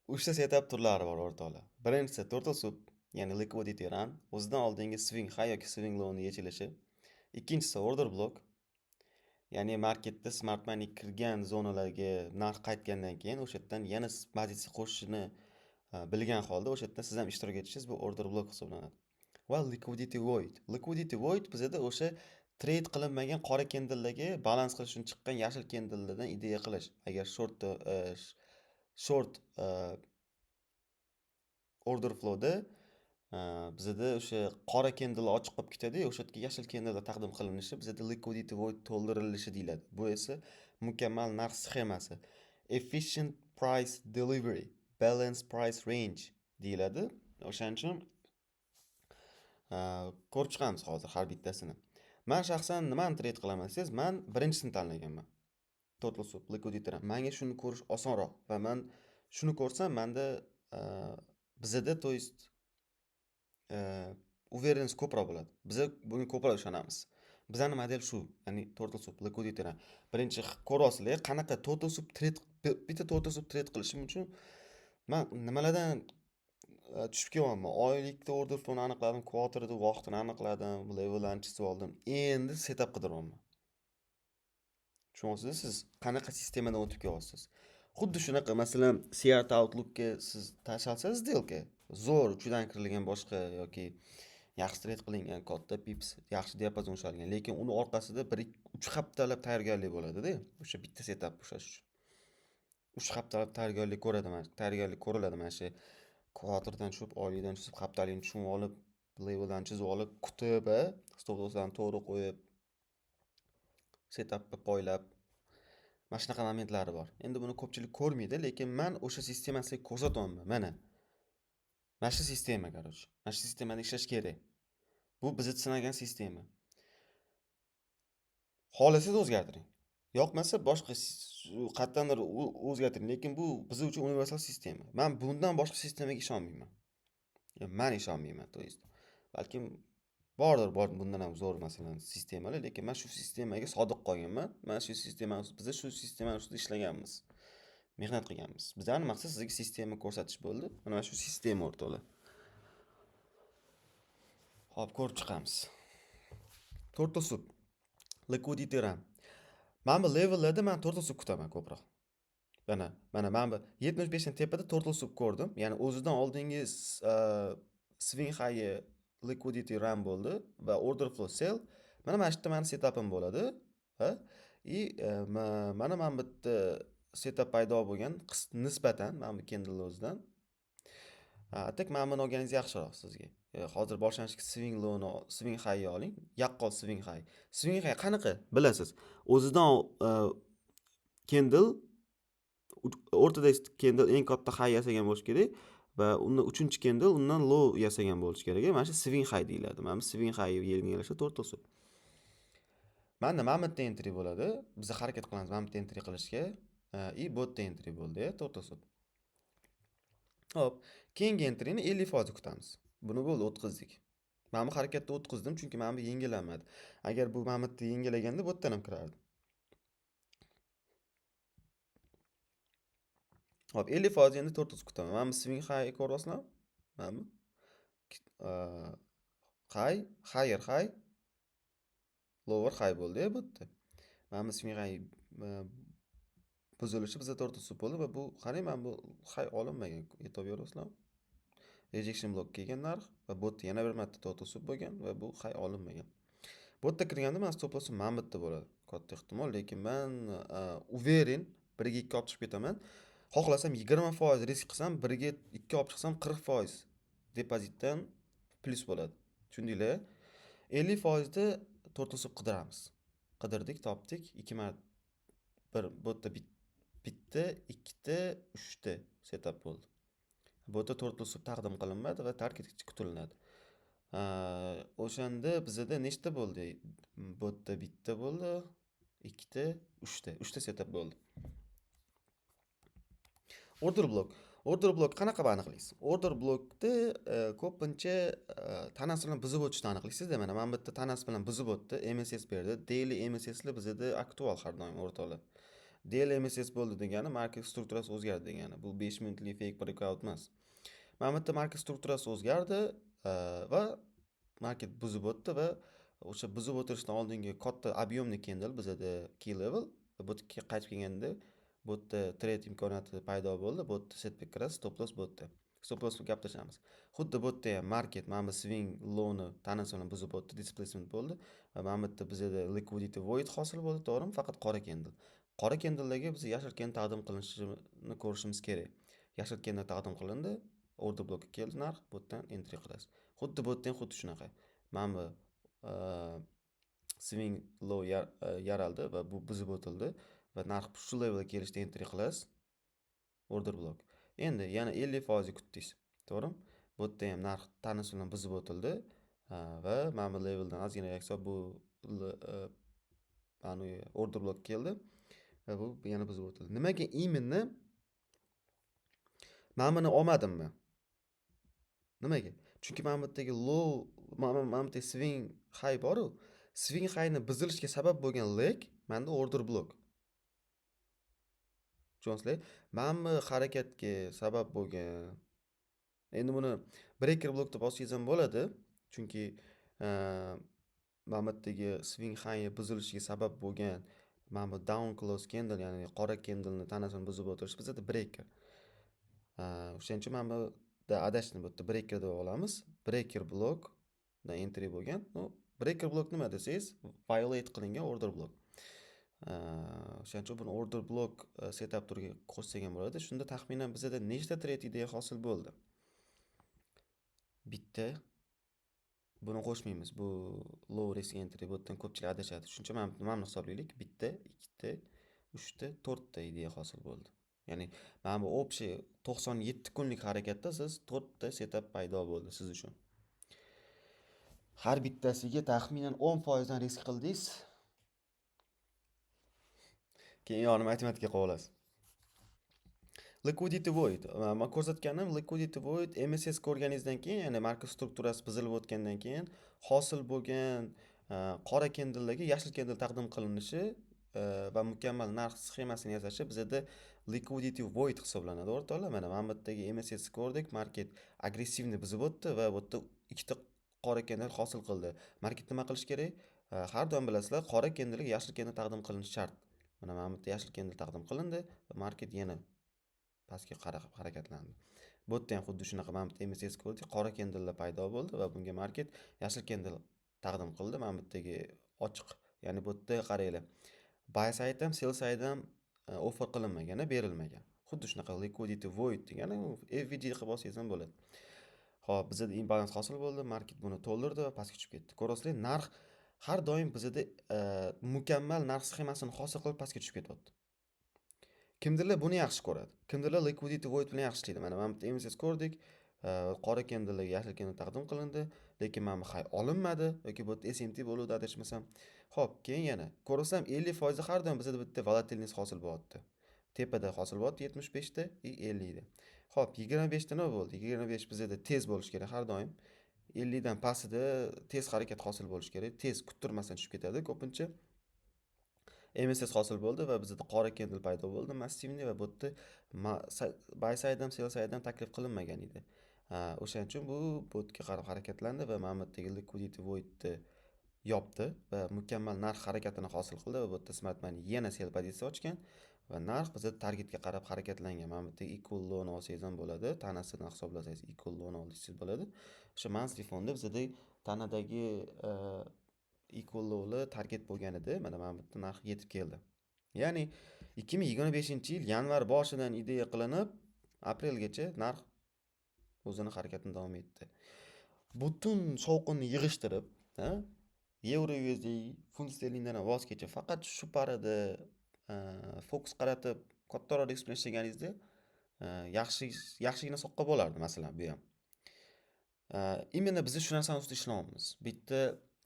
3 ta setup turlari bor o'rtoqlar. Birinchisi total soup, ya'ni liquidity run, o'zidan oldingi swing high yoki swing low ni yechilishi. Ikkinchisi order block, ya'ni marketda smart money kirgan zonalarga narx qaytgandan keyin o'sha yerdan yana pozitsiya qo'shishini bilgan holda o'sha yerdan siz ham ishtirok etishingiz bu order block hisoblanadi. Va liquidity void. Liquidity void bizda o'sha trade qilinmagan qora candle'larga balans qilish uchun chiqqan yashil candle'lardan ideya qilish. Agar short order flowda bizda o'sha qora candle ochiq qolib ketadi, o'sha yerga yashil candle taqdim qilinishi bizda liquidity void to'ldirilishi deyiladi. Bu esa mukammal narx sxemasi. Efficient price delivery, balanced price range deyiladi. O'shaning uchun ko'rib chiqamiz hozir har bittasini. Men shaxsan nimani trade qilaman desangiz, men birinchisini tanlaganman. Total soup, liquidity. Menga shuni ko'rish osonroq va men shuni ko'rsam, menda bizda to есть uverенность ko'proq bo'ladi. Biz bunga ko'proq ishonamiz. Bizning model shu, ya'ni total soup, liquidity. Birinchi ko'rasizlar, qanaqa total soup trade, bitta total soup trade qilishim uchun men nimalardan tushib kelyapman. Oylikda order flowni aniqladim, quarterda vaqtini aniqladim, levellarni chizib oldim. Endi setup qidiryapman. Tushunyapsizmi siz qanaqa sistemadan o'tib kelyapsiz? Xuddi shunaqa, masalan, CRT Outlook'ga siz tashlasangiz сделка, zo'r uchidan kirilgan boshqa yoki yaxshi trade qilingan katta pips, yaxshi diapazon ushalgan, lekin uni orqasida 1-3 haftalab tayyorgarlik bo'ladi-da, o'sha bitta setup ushlash uchun. 3 haftalab tayyorgarlik ko'riladi mana shu kvartaldan tushib, oylikdan tushib, haftalikni tushunib olib, leveldan chizib olib, kutib, stop losslarni to'g'ri qo'yib, setupni poylab, mana shunaqa momentlari bor. Endi buni ko'pchilik ko'rmaydi, lekin men o'sha sistemani sizga ko'rsatyapman. Mana shu sistema, короче. Mana shu sistemada ishlash kerak. Bu bizda sinagan sistema. Xohlasangiz o'zgartiring. Yoqmasa boshqa qatdandir o'zgartiring, lekin bu biz uchun universal sistema. Men bundan boshqa sistemaga ishonmayman. Men ishonmayman, to есть. Balkim bor bundan ham zo'r masalan sistemalar, lekin men shu sistemaga sodiq qolganman. Men shu sistema biz shu sistema ustida ishlaganmiz. mehnat qilganmiz. Bizlarning maqsad sizga sistema ko'rsatish bo'ldi. Mana shu sistema o'rtoqlar. Hop, ko'rib chiqamiz. Turtle soup, liquidity RAM. Mana bu levellarda men turtle soup kutaman ko'proq. Mana men bu 75 dan tepada turtle soup ko'rdim. Ya'ni o'zidan oldingi swing high liquidity RAM bo'ldi va order flow sell. Mana shu yerda meni setupim bo'ladi. Ha? Mana men bitta setup paydo bo'lgan nisbatan mana bu Kindle o'zidan. Atak mana buni olganingiz yaxshiroq sizga. Hozir boshlanishga swing low'ni, swing high'ni oling. Yaqqol swing high. Swing high qanaqa? Bilasiz. O'zidan Kindle o'rtadagi Kindle eng katta high yasagan bo'lishi kerak va undan 3-Kindle undan low yasagan bo'lishi kerak. Mana shu swing high deyiladi. Mana bu swing high belgilashga to'rtta usul. Mana bitta entry bo'ladi. Biz harakat qilamiz mana bitta entry qilishga. I botda entry bo'ldi, to'rtta usul. Hop, keyingi entryni 50% kutamiz. Buni bo'ldi o'tkazdik. Mana bu harakatni o'tkazdim chunki mana bu yengillanmadi. Agar bu mana bitta yengillaganda bu yerdan ham kirardi. Hop, 50% endi 4 kutaman. Mana bu swing high ko'ryapsizlarmi? Mana bu. High, higher high, lower high bo'ldi bu yerda. Mana bu swing high buzilishi bizda 4 bo'ldi va bu qarang, mana bu high olinmagan. E'tibor beryapsizlarmi? Rejection block kelgan narx va bu yerda yana bir marta 4 bo'lgan va bu high olinmagan. Bu yerda kirganda men stop lossim mana bu yerda bo'ladi. Katta ehtimol, lekin men uverin 1 ga 2 olib chiqib ketaman. Xohlasam 20% risk qilsam 1 ga 2 olib chiqsam 40% depozitdan plus bo'ladi. Tushundinglar? 50% da to'rtta sub qidiramiz. Qidirdik, topdik. 2 marta bir bu yerda bitta, ikkita, uchta setup bo'ldi. Bu yerda to'rtta sub taqdim qilinmadi va tark etgich kutiladi. O'shanda bizda nechta bo'ldi? Bu yerda bitta bo'ldi, ikkita, uchta setup bo'ldi. Order block. Order block qanaqa aniqlaysiz? Order blockda ko'pincha tanasi bilan buzib o'tishni aniqlaysiz-da. Mana bu yerda tanasi bilan buzib o'tdi, MSS berdi. Daily MSSlar bizda aktual har doim o'rtoqlar. Daily MSS bo'ldi degani market strukturasi o'zgardi degani. Bu 5 minutlik fake breakout emas. Mana bu yerda market strukturasi o'zgardi va market buzib o'tdi va o'sha buzib o'tirishdan oldingi katta объемный candle bizda key level va bu yerga qaytib kelganda bu yerda trade imkoniyati paydo bo'ldi. Bu yerda setback kiradi, stop loss bu yerda. Stop lossni gaplashamiz. Xuddi bu yerda ham market mana bu swing low'ni tanasi bilan buzib o'tdi, displacement bo'ldi va mana bu yerda bizda liquidity void hosil bo'ldi, to'g'rimi? Faqat qora candle. Qora candle'larga biz yashil candle taqdim qilinishini ko'rishimiz kerak. Yashil candle taqdim qilindi, order blockga keldi narx, bu yerdan entry qilasiz. Xuddi bu yerdan xuddi shunaqa. Mana bu swing low yaraldi va bu buzib o'tildi va narx shu levelga kelishda entry qilasiz. Order block. Endi yana 50% kutdingiz. To'g'rimi? Bu yerda ham narx tanasi bilan buzib o'tildi va mana bu leveldan ozgina yaksa bu mana order block keldi va bu yana buzib o'tildi. Nimaga именно men buni olmadimmi? Nimaga? Chunki mana bu yerdagi low, mana bu yerdagi swing high bor-ku. Swing high'ni buzilishga sabab bo'lgan leg menda order block. Tushunasizlar? Mana bu harakatga sabab bo'lgan. Endi buni breaker block deb olsangiz ham bo'ladi. Chunki mana bu yerdagi swing high buzilishiga sabab bo'lgan mana bu down close candle, ya'ni qora candle'ni tanasini buzib o'tirish bizda breaker. O'shaning uchun mana bu adashni bu yerda breaker deb olamiz. Breaker block dan entry bo'lgan. Breaker block nima desangiz, violate qilingan order block. O'shaning uchun buni order block setup turiga qo'shsak ham bo'ladi. Shunda taxminan bizda nechta trade ideya hosil bo'ldi? Bitta. Buni qo'shmaymiz. Bu low risk entry, bu yerdan ko'pchilik adashadi. Shuncha mana buni hisoblaylik. Bitta, ikkita, uchta, to'rtta ideya hosil bo'ldi. Ya'ni mana bu общий 97 kunlik harakatda siz 4 ta setup paydo bo'ldi siz uchun. Har bittasiga taxminan 10% dan risk qildingiz. Keyin yoni matematika qilib olasiz. Liquidity void. Men ko'rsatganim liquidity void MSS ko'rganingizdan keyin, ya'ni market strukturasi buzilib o'tgandan keyin hosil bo'lgan qora candle'larga yashil candle taqdim qilinishi va mukammal narx sxemasini yasashi bizda liquidity void hisoblanadi o'rtoqlar. Mana bu yerdagi MSS ko'rdik, market agressivni buzib o'tdi va bu yerda ikkita qora candle hosil qildi. Market nima qilish kerak? Har doim bilasizlar, qora candlega yashil candle taqdim qilinishi shart. Mana bu yerda yashil candle taqdim qilindi va market yana pastga qarab harakatlandi. Bu yerda ham xuddi shunaqa mana bu MSS ko'rdik, qora candlelar paydo bo'ldi va bunga market yashil candle taqdim qildi. Mana bu yerdagi ochiq, ya'ni bu yerda qaranglar. Buy side ham, sell side ham offer qilinmagan, berilmagan. Xuddi shunaqa liquidity void degani FVG qilib olsangiz ham bo'ladi. Xo'p, bizda imbalans hosil bo'ldi, market buni to'ldirdi va pastga tushib ketdi. Ko'rasizlar, narx har doim bizda mukammal narx sxemasini hosil qilib pastga tushib ketyapti. Kimdirlar buni yaxshi ko'radi. Kimdirlar liquidity void bilan yaxshi ishlaydi. Mana bu MSS ko'rdik. Qora candle'ga yashil candle taqdim qilindi, lekin mana bu hay olinmadi yoki bu SMT bo'luvdi adashmasam. Xo'p, keyin yana ko'rsam 50% har doim bizda bitta volatilность hosil bo'lyapti. Tepada hosil bo'lyapti 75 ta va 50 da. Xo'p, 25 ta nima bo'ldi? 25 bizda tez bo'lish kerak har doim. 50 dan pastida tez harakat hosil bo'lish kerak. Tez kuttirmasdan tushib ketadi ko'pincha. MSS hosil bo'ldi va bizda qora candle paydo bo'ldi, massivniy, va bu yerda buy side ham sell side ham taklif qilinmagan edi. O'shaning uchun bu botga qarab harakatlandi va mana bu yerdagi liquidity voidni yopdi va mukammal narx harakatini hosil qildi va bu yerda smart money yana sell pozitsiya ochgan va narx bizda targetga qarab harakatlangan. Mana bu yerda equal low ni olsangiz ham bo'ladi, tanasini hisoblasangiz equal low ni olsangiz bo'ladi. O'sha monthly fonda bizda tanadagi equal low'li target bo'lgan edi. Mana bu yerda narx yetib keldi. Ya'ni 2025-yil yanvar boshidan ideya qilinib, aprelgacha narx o'zini harakatini davom etdi. Butun shovqinni yig'ishtirib, Euro USD, funt sterlingdan voz kechib, faqat shu parada fokus qaratib, kattaroq risk bilan ishlaganingizda yaxshigina soqqa bo'lardi, masalan, bu ham. Imенно biz shu narsani ustida ishlayapmiz. Bitta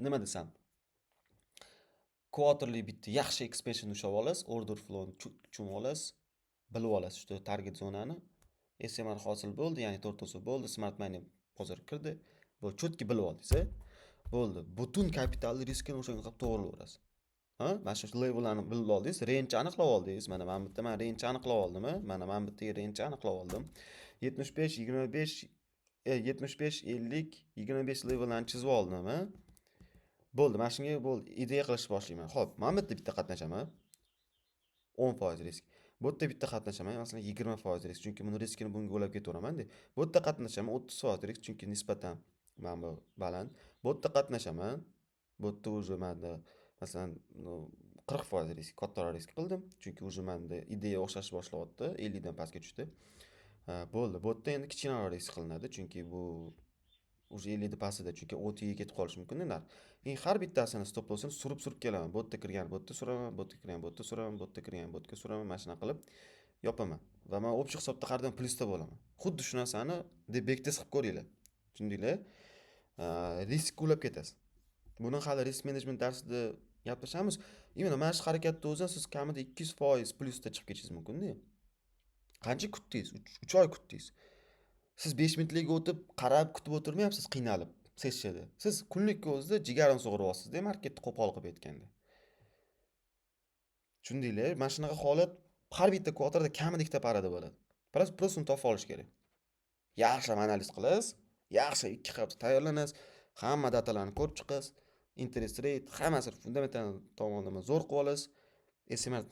nima desam, quarterly bitta yaxshi expansion ushlab olasiz, order flow tushunib olasiz, bilib olasiz shu target zonani. SMR hosil bo'ldi, ya'ni 4 bo'ldi, smart money hozir kirdi. Bu chotki bilib oldingiz, bo'ldi. Butun kapital riskini o'shanga qilib to'g'rilaverasiz. Mana shu levellarni bilib oldingiz, range aniqlab oldingiz. Mana bu yerda men range aniqlab oldim, mana bu yerda range aniqlab oldim. 75, 25, 75, 50, 25 levellarni chizib oldim, Bo'ldi, mana shunga bo'ldi, ideya qilishni boshlayman. Xo'p, mana bu yerda bitta qatnashaman. 10% risk. Bu yerda bitta qatnashaman, masalan 20% risk, chunki buni riskini bunga o'lab ketaveraman-da. Bu yerda qatnashaman 30% risk, chunki nisbatan mana bu baland. Bu yerda qatnashaman. Bu yerda уже menda masalan 40% risk, kattaroq risk qildim, chunki уже menda ideya o'xshashni boshlayapti, 50 dan pastga tushdi. Bo'ldi. Bu yerda endi kichkinaroq risk qilinadi, chunki bu уже 50 dan pastida, chunki OTga ketib qolish mumkin-da. Har bittasini stop lossini surib kelaman. Bu yerda kirgan, bu yerda suraman, bu yerda kirgan, bu yerda suraman, bu yerda kirgan, bu yerga suraman, mana shuna qilib yopaman. Va men общий hisobda har doim plyusda bo'laman. Xuddi shu narsani backtest qilib ko'ringlar. Tushundinglar? Risk ulab ketasiz. Buni hali risk management darsida gaplashamiz. Именно mana shu harakatda o'zin siz kamida 200% plyusda chiqib ketishingiz mumkin-da. Qancha kutdingiz? 3 oy kutdingiz. Siz 5 minutlik o'tib qarab kutib o'tirmayapsiz, qiynalib sessiyada. Siz kunlikka o'zida jigarini sug'uryapsiz-da, marketni qo'pol qilib aytganda. Tushundinglar? Mana shunaqa holat har bitta kvartalda kamida ikkita parada bo'ladi. Просто uni topib olish kerak. Yaxshi analiz qilasiz, yaxshi 2 hafta tayyorlanasiz, hamma datalarni ko'rib chiqasiz, interest rate, hammasini fundamental tomonlama zo'r qilib olasiz, SMR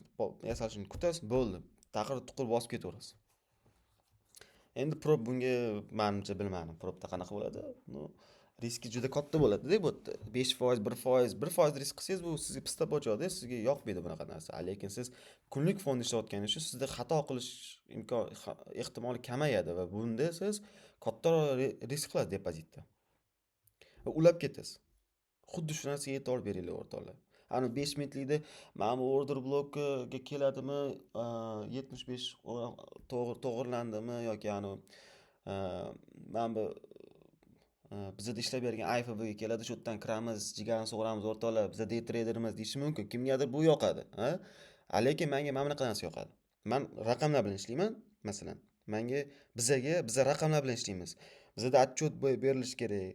yasalishini kutasiz, bo'ldi. Taqir-tuqir bosib ketaverasiz. Endi prop bunga menimcha bilmadim, propda qanaqa bo'ladi? Riski juda katta bo'ladi-da, bu yerda 5%, 1%, 1% risk qilsangiz bu sizga pista bochadi, sizga yoqmaydi bunaqa narsa. Lekin siz kunlik fonda ishlayotganingiz uchun sizda xato qilish ehtimoli kamayadi va bunda siz kattaroq risk qilasiz depozitda. Va ulab ketasiz. Xuddi shu narsaga e'tibor beringlar o'rtoqlar. Ana 5 minutlikda mana bu order blokiga keladimi, 75 to'g'irlandimi yoki ani mana bu bizda ishlab bergan IFBga keladi, shu yerdan kiramiz, jigarani sug'uramiz o'rtoqlar, bizda day traderimiz deyishi mumkin. Kimgadir bu yoqadi, lekin menga mana bunaqa narsa yoqadi. Men raqamlar bilan ishlayman, masalan. Biza raqamlar bilan ishlaymiz. Bizda отчет berilishi kerak.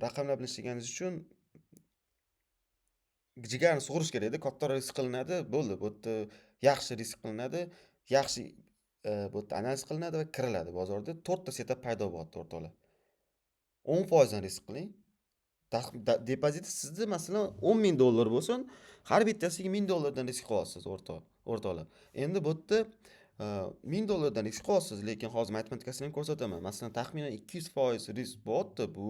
Raqamlar bilan ishlaganingiz uchun jigarni sug'urish kerak-da, kattaroq risk qilinadi, bo'ldi. Bu yerda yaxshi risk qilinadi, yaxshi bu yerda analiz qilinadi va kiriladi bozorda. 4 ta setup paydo bo'lyapti o'rtoqlar. 10% dan risk qiling. Depoziti sizni masalan $10,000 bo'lsin, har bittasiga $1,000 dan risk qilyapsiz o'rtoqlar. Endi bu yerda $1,000 dan risk qilyapsiz, lekin hozir matematikasini ham ko'rsataman. Masalan, taxminan 200% risk bo'lyapti. Bu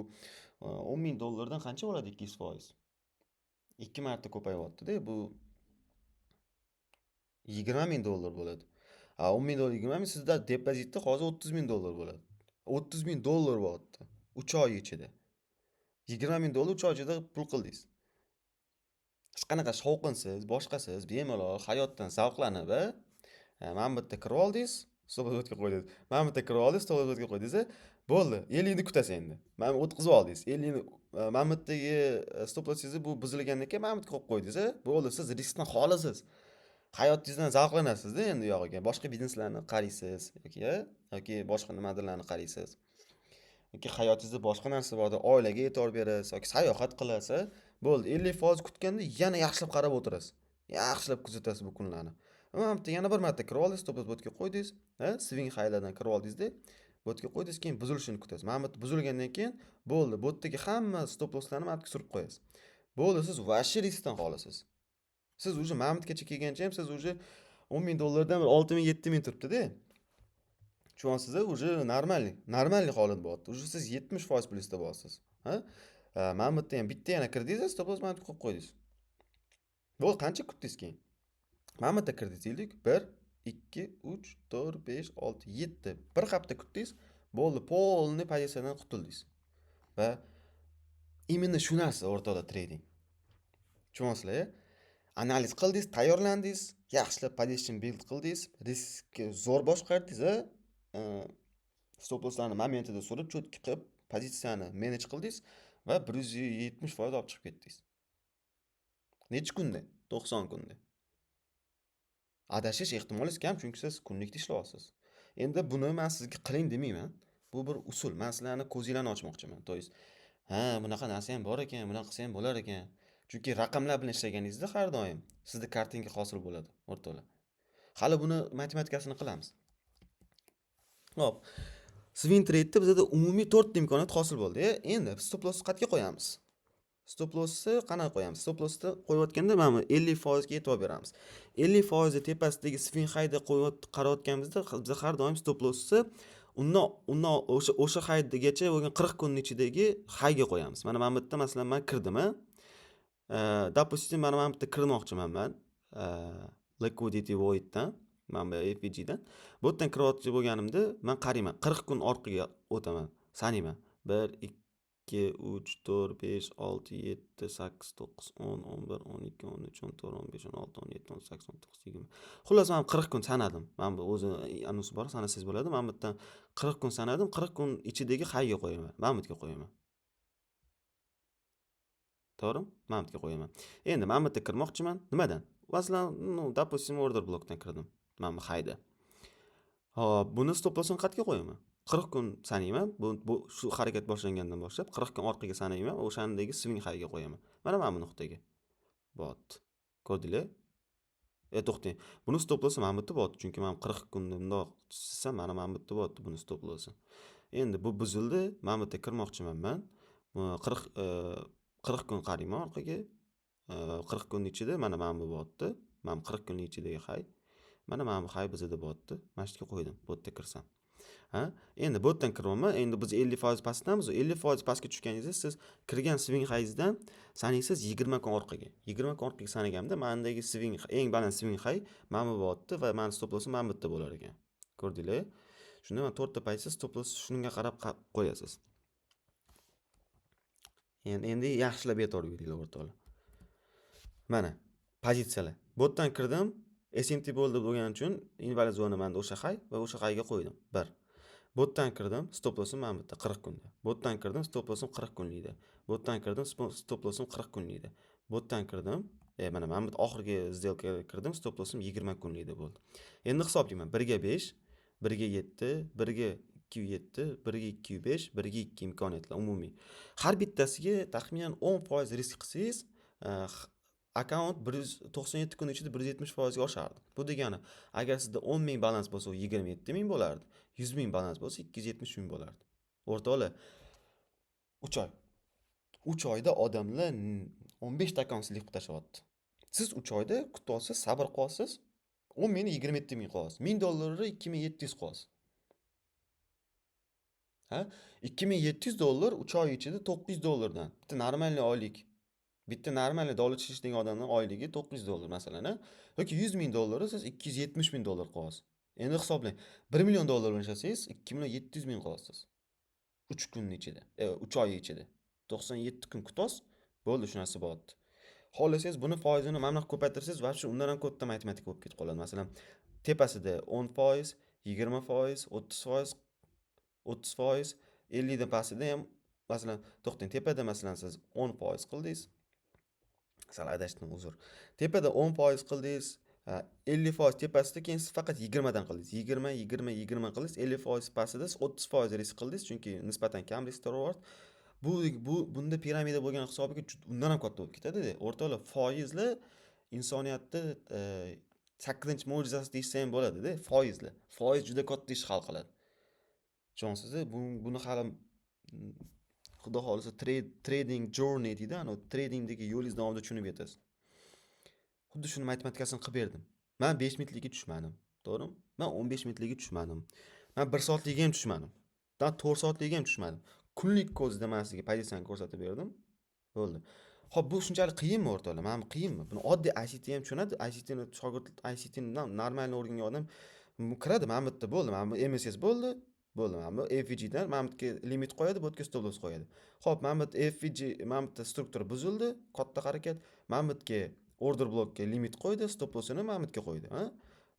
$10,000 dan qancha bo'ladi 200%? 2 marta ko'payyapti-da. Bu $20,000 bo'ladi. $10,000 $20,000, sizda depozitda hozir $30,000 bo'ladi. $30,000 bo'lyapti 3 oy ichida. $20,000 3 oy ichida pul qildingiz. Hech qanaqa shovqinsiz, boshqasiz, bemalol hayotdan zavqlanib, mana bu yerda kirib oldingiz, stop-lossga qo'ydingiz. Mana bu yerda kirib oldingiz, stop-lossga qo'ydingiz. Bo'ldi, 50 ni kutasiz endi. Mana o'tkazib oldingiz. 50 ni mana bu yerdagi stop-lossingizni bu buzilgandan keyin mana bu yerga qo'yib qo'ydingiz. Bo'ldi, siz riskdan xolisiz. Hayotingizdan zavqlanasiz-da endi u yog'iga. Boshqa bizneslarni qaraysiz yoki boshqa nimadirlarni qaraysiz. Yoki hayotingizda boshqa narsa borda, oilaga e'tibor berasiz yoki sayohat qilasiz. Bo'ldi, 50% kutganda yana yaxshilab qarab o'tirasiz. Yaxshilab kuzatasiz bu kunlarni. Mana bu yerda yana bir marta kirib oldingiz, stop-loss botga qo'ydingiz, swing highlardan kirib oldingiz-da, botga qo'ydingiz, keyin buzilishini kutasiz. Mana bu yerda buzilgandan keyin bo'ldi, botdagi hamma stop-losslarni mana bu yerga surib qo'yasiz. Bo'ldi, siz vashshi riskdan xolisiz. Siz uje mana bu yergacha kelgancha ham siz uje $10,000 dan 6,000 7,000 turibdi-da. Tushunasiz, uje normalniy holat bo'lyapti. Uje siz 70% plyusda bo'lyapsiz. Mana bu yerda ham bitta yana kirdingiz, stop-loss mana bu yerga qo'yib qo'ydingiz. Bo'ldi, qancha kutdingiz keyin? Mana bu yerda kirdingiz deylik. 1 2 3 4 5 6 7. Bir hafta kutdingiz. Bo'ldi, polni pozitsiyadan qutuldingiz. Va imенно shu narsa o'rtoqlar trading. Tushunasizlar? Analiz qildingiz, tayyorlandingiz, yaxshilab position build qildingiz, riskni zo'r boshqardingiz, stop-losslarni momentida surib, cho'tki qilib, pozitsiyani manage qildingiz va 170% olib chiqib ketdingiz. Necha kunda? 90 kunda. Adashish ehtimoli kam, chunki siz kunlikda ishlayapsiz. Endi buni men sizga qiling demayman. Bu bir usul. Men sizlarni ko'zinglarni ochmoqchiman. To есть, bunaqa narsa ham bor ekan, bunaqa qilsa ham bo'lar ekan. Chunki raqamlar bilan ishlaganingizda har doim sizda kartinka hosil bo'ladi, o'rtoqlar. Hali buni matematikasini qilamiz. Xo'p. Swing trade'da bizda umumiy 4 ta imkoniyat hosil bo'ldi. Endi stop lossni qayerga qo'yamiz? Stop lossni qanaqa qo'yamiz? Stop lossni qo'yayotganda mana 50% ga e'tibor beramiz. 50% tepasidagi swing high'da qarayotganimizda biz har doim stop lossni undan o'sha high'gacha bo'lgan 40 kunning ichidagi high'ga qo'yamiz. Mana bu yerda masalan men kirdim, допустим, mana bu yerda kirmoqchiman men. Liquidity voiddan, mana bu FVG'dan. Bu yerdan kirmoqchi bo'lganimda men qarayman, 40 kun orqaga o'taman, sanayman. 1 2 3 4 5 6 7 8 9 10 11 12 13 14 15 16 17 18 19 20. Xullas men 40 kun sanadim. Men bu o'zi anonsi bor, sanasangiz bo'ladi. Men bu yerdan 40 kun sanadim, 40 kun ichidagi high'ga qo'yaman. Mana bu yerga qo'yaman. To'g'rimi? Mana bu yerga qo'yaman. Endi mana bu yerga kirmoqchiman. Nimadan? Masalan, допустим, order blokdan kirdim. Mana bu high'da. Hop, buni stop lossini qayerga qo'yaman? 40 kun sanayman. Bu shu harakat boshlangandan boshlab 40 kun orqaga sanayman va o'shandagi swing high'ga qo'yaman. Mana bu nuqtaga. Bot. Ko'rdinglar? To'xtang. Buni stop lossi mana bu yerda bot, chunki men 40 kunni bundoq chizsam, mana bu yerda bot buni stop lossi. Endi bu buzildi. Mana bu yerga kirmoqchiman men. 40 kun qarayman orqaga. 40 kun ichida mana bu botdi. Men 40 kun ichidagi high. Mana bu high bizda botdi. Mana shu yerga qo'ydim. Botga kirsam. Endi botdan kiryapman. Endi biz 50% pastdamiz. 50% pastga tushganingizda siz kirgan swing high'dan sanaysiz 20 kun orqaga. 20 kun orqaga sanaganimda mendagi swing eng baland swing high mana bu botdi va men stop lossim mana bu yerda bo'lar ekan. Ko'rdinglar? Shunda men 4 ta paysiz stop loss shunga qarab qo'yasiz. Endi yaxshilab e'tibor beringlar o'rtoqlar. Mana pozitsiyalar. Botdan kirdim. SMT bo'lgani uchun invalid zona menda o'sha high va o'sha high'ga qo'ydim. 1. Botdan kirdim, stop lossim mana bu yerda 40 kunda. Botdan kirdim, stop lossim 40 kunlikda. Botdan kirdim, stop lossim 40 kunlikda. Botdan kirdim, mana bu oxirgi сделкаga kirdim, stop lossim 20 kunlikda bo'ldi. Endi hisoblayman. 1 ga 5, 1 ga 7, 1 ga 207, 1 ga 205, 1 ga 2 imkoniyatlar umumiy. Har bittasiga taxminan 10% risk qilsangiz, akkaunt 197 kun ichida 170% ga oshardi. Bu degani, agar sizda 10 ming balans bo'lsa, u 27 ming bo'lardi. 100 ming balans bo'lsa, 270 ming bo'lardi. O'rtoqlar, 3 oy. 3 oyda odamlar 15 ta akkaunt silib tashyapti. Siz 3 oyda kutib olsiz, sabr qilasiz, 10 mingni 27 ming qilasiz. 1000 dollarni 2700 qilasiz. Ha? 2700 dollar 3 oy ichida 900 dollardan. Bitta normalniy oylik. Bitta normalniy davlat ishlaydigan odamning oyligi 900 dollar masalan, ha? Yoki 100 ming dollarni siz 270 ming dollar qilasiz. Endi hisoblang. 1 million dollar bilan ishlasangiz 2 million 700 ming qilasiz. 3 kun ichida, 3 oy ichida. 97 kun kutasiz, bo'ldi shu narsa bo'ldi. Xohlasangiz buni foizini mamnaq ko'paytirsangiz, va shu undan ham katta matematika bo'lib ketib qoladi. Masalan, tepasida 10%, 20%, 30%, 30%, 50 dan pastida ham masalan, to'xtang, tepada masalan siz 10% qildingiz. Sal adashdim, uzr. Tepada 10% qildingiz, 50% tepasida, keyin siz faqat 20 dan qildingiz. 20, 20, 20 qildingiz, 50% pastida 30% risk qildingiz, chunki nisbatan kam risk reward. Bunda piramida bo'lgan hisobiga undan ham katta bo'lib ketadi-da. O'rtoqlar, foizlar insoniyatda 8-mo'jizasi deysa ham bo'ladi-da, foizlar. Foiz juda katta ish hal qiladi. Tushunasizmi? Buni hali xudo xolisa trading journey deydi, ana tradingdagi yo'lingiz davomida tushunib yetasiz. Xuddi shuni matematikasini qilib berdim. Men 5 minutlikka tushmadim, to'g'rimi? Men 15 minutlikka tushmadim. Men 1 soatlikka ham tushmadim. Men 4 soatlikka ham tushmadim. Kunlik ko'zda men sizga pozitsiyani ko'rsatib berdim. Bo'ldi. Xo'p, bu shunchalik qiyinmi o'rtoqlar? Mana bu qiyinmi? Buni oddiy ICT ham tushunadi. ICTni shogird ICTdan normalniy o'rgangan odam kiradi. Mana bu yerda bo'ldi. Mana bu MSS bo'ldi. Bo'ldi. Mana bu FVG dan mana bu yerga limit qo'yadi, bu yerga stop loss qo'yadi. Xo'p, mana bu FVG, mana bu struktura buzildi, katta harakat. Mana bu yerga order blockga limit qo'ydi, stop lossini mana bu yerga qo'ydi, ha?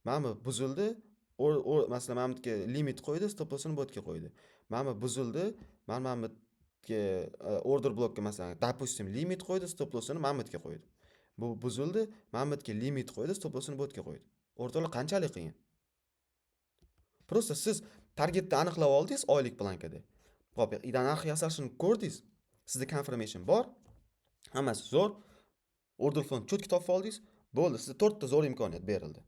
Mana bu buzildi, masalan mana bu yerga limit qo'ydi, stop lossini bu yerga qo'ydi. Mana bu buzildi, mana bu order blockga masalan допустим limit qo'ydi, stop lossini mana bu yerga qo'ydi. Bu buzildi, mana bu yerga limit qo'ydi, stop lossini bu yerga qo'ydi. O'rtoqlar, qanchalik qiyin? Просто siz targetni aniqlab oldingiz oylik blankada. Xo'p, narx yasalishini ko'rdingiz. Sizda confirmation bor. Hammasi zo'r. Order flow cho'tki topib oldingiz. Bo'ldi, sizga 4 ta zo'r imkoniyat berildi.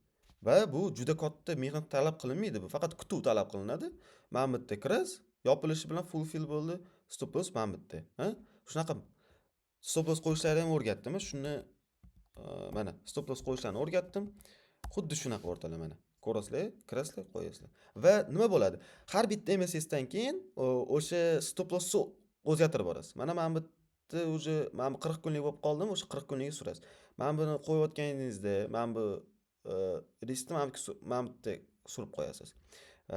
Va bu juda katta mehnat talab qilinmaydi. Bu faqat kutuv talab qilinadi. Mana bu yerda kirasiz, yopilishi bilan fulfill bo'ldi. Stop loss mana bu yerda, ha? Shunaqa stop loss qo'yishlarni ham o'rgatdim. Shuni mana stop loss qo'yishlarni o'rgatdim. Xuddi shunaqa o'rtalar mana. Ko'rasizlar, kirasizlar, qo'yasizlar. Va nima bo'ladi? Har bitta MSS dan keyin o'sha stop lossni o'zgartirib borasiz. Mana bu yerda уже mana bu 40 kunlik bo'lib qoldimi, o'sha 40 kunlikka surasiz. Mana buni qo'yayotganingizda, mana bu riskni mana bu yerda surib qo'yasiz.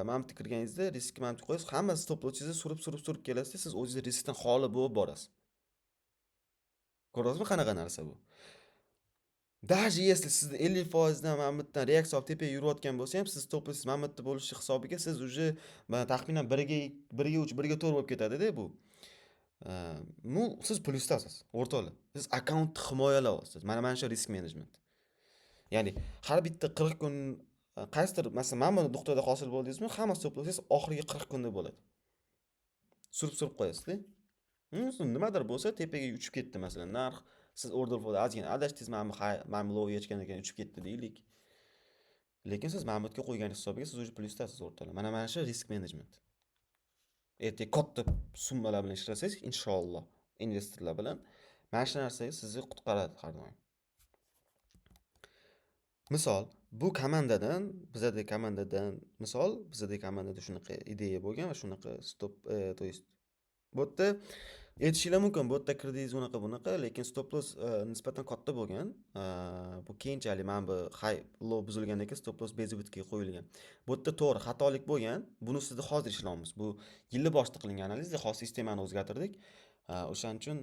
Mana bu yerga kirganingizda riskni mana bu yerga qo'yasiz. Hamma stop lossingizni surib kelasiz, siz o'zingiz riskdan xoli bo'lib borasiz. Ko'rdingizmi qanaqa narsa bu? Даже если sizda 50% dan mana bu yerdan reaksiya olib tepaga yurayotgan bo'lsa ham, siz stop loss mana bu yerda bo'lishi hisobiga siz уже taxminan 1 ga 3, 1 ga 4 bo'lib ketadi-da bu. Siz plyusdasiz, o'rtoqlar. Siz akkauntni himoyalayapsiz. Mana shu risk menejment. Ya'ni har bitta 40 kun qaysidir, masalan, mana bu nuqtada hosil bo'ldingizmi, hamma stop lossingiz oxirgi 40 kunda bo'ladi. Surib qo'yasiz-da. Nimadir bo'lsa tepaga uchib ketdi masalan, narx, siz order flowda ozgina adashdingiz, mana bu low yechgandan keyin uchib ketdi deylik. Lekin siz mana bu yerga qo'ygan hisobiga siz o'zi plyusdasiz o'rtoqlar. Mana shu risk menejment. Ertaga katta summalar bilan ishlasangiz, inshaalloh, investorlar bilan mana shu narsa sizni qutqaradi har doim. Misol, bu komandadan, bizada komandada shunaqa ideya bo'lgan va shunaqa stop, то есть bu yerda aytishinglar mumkin, bu yerda kirdingiz bunaqa, lekin stop loss nisbatan katta bo'lgan. Bu keyinchalik mana bu high low buzilgandan keyin stop loss bezi bitga qo'yilgan. Bu yerda to'g'ri xatolik bo'lgan. Buni ustida hozir ishlaymiz. Bu yillar boshida qilingan analizda hozir sistemani o'zgartirdik. O'shaning uchun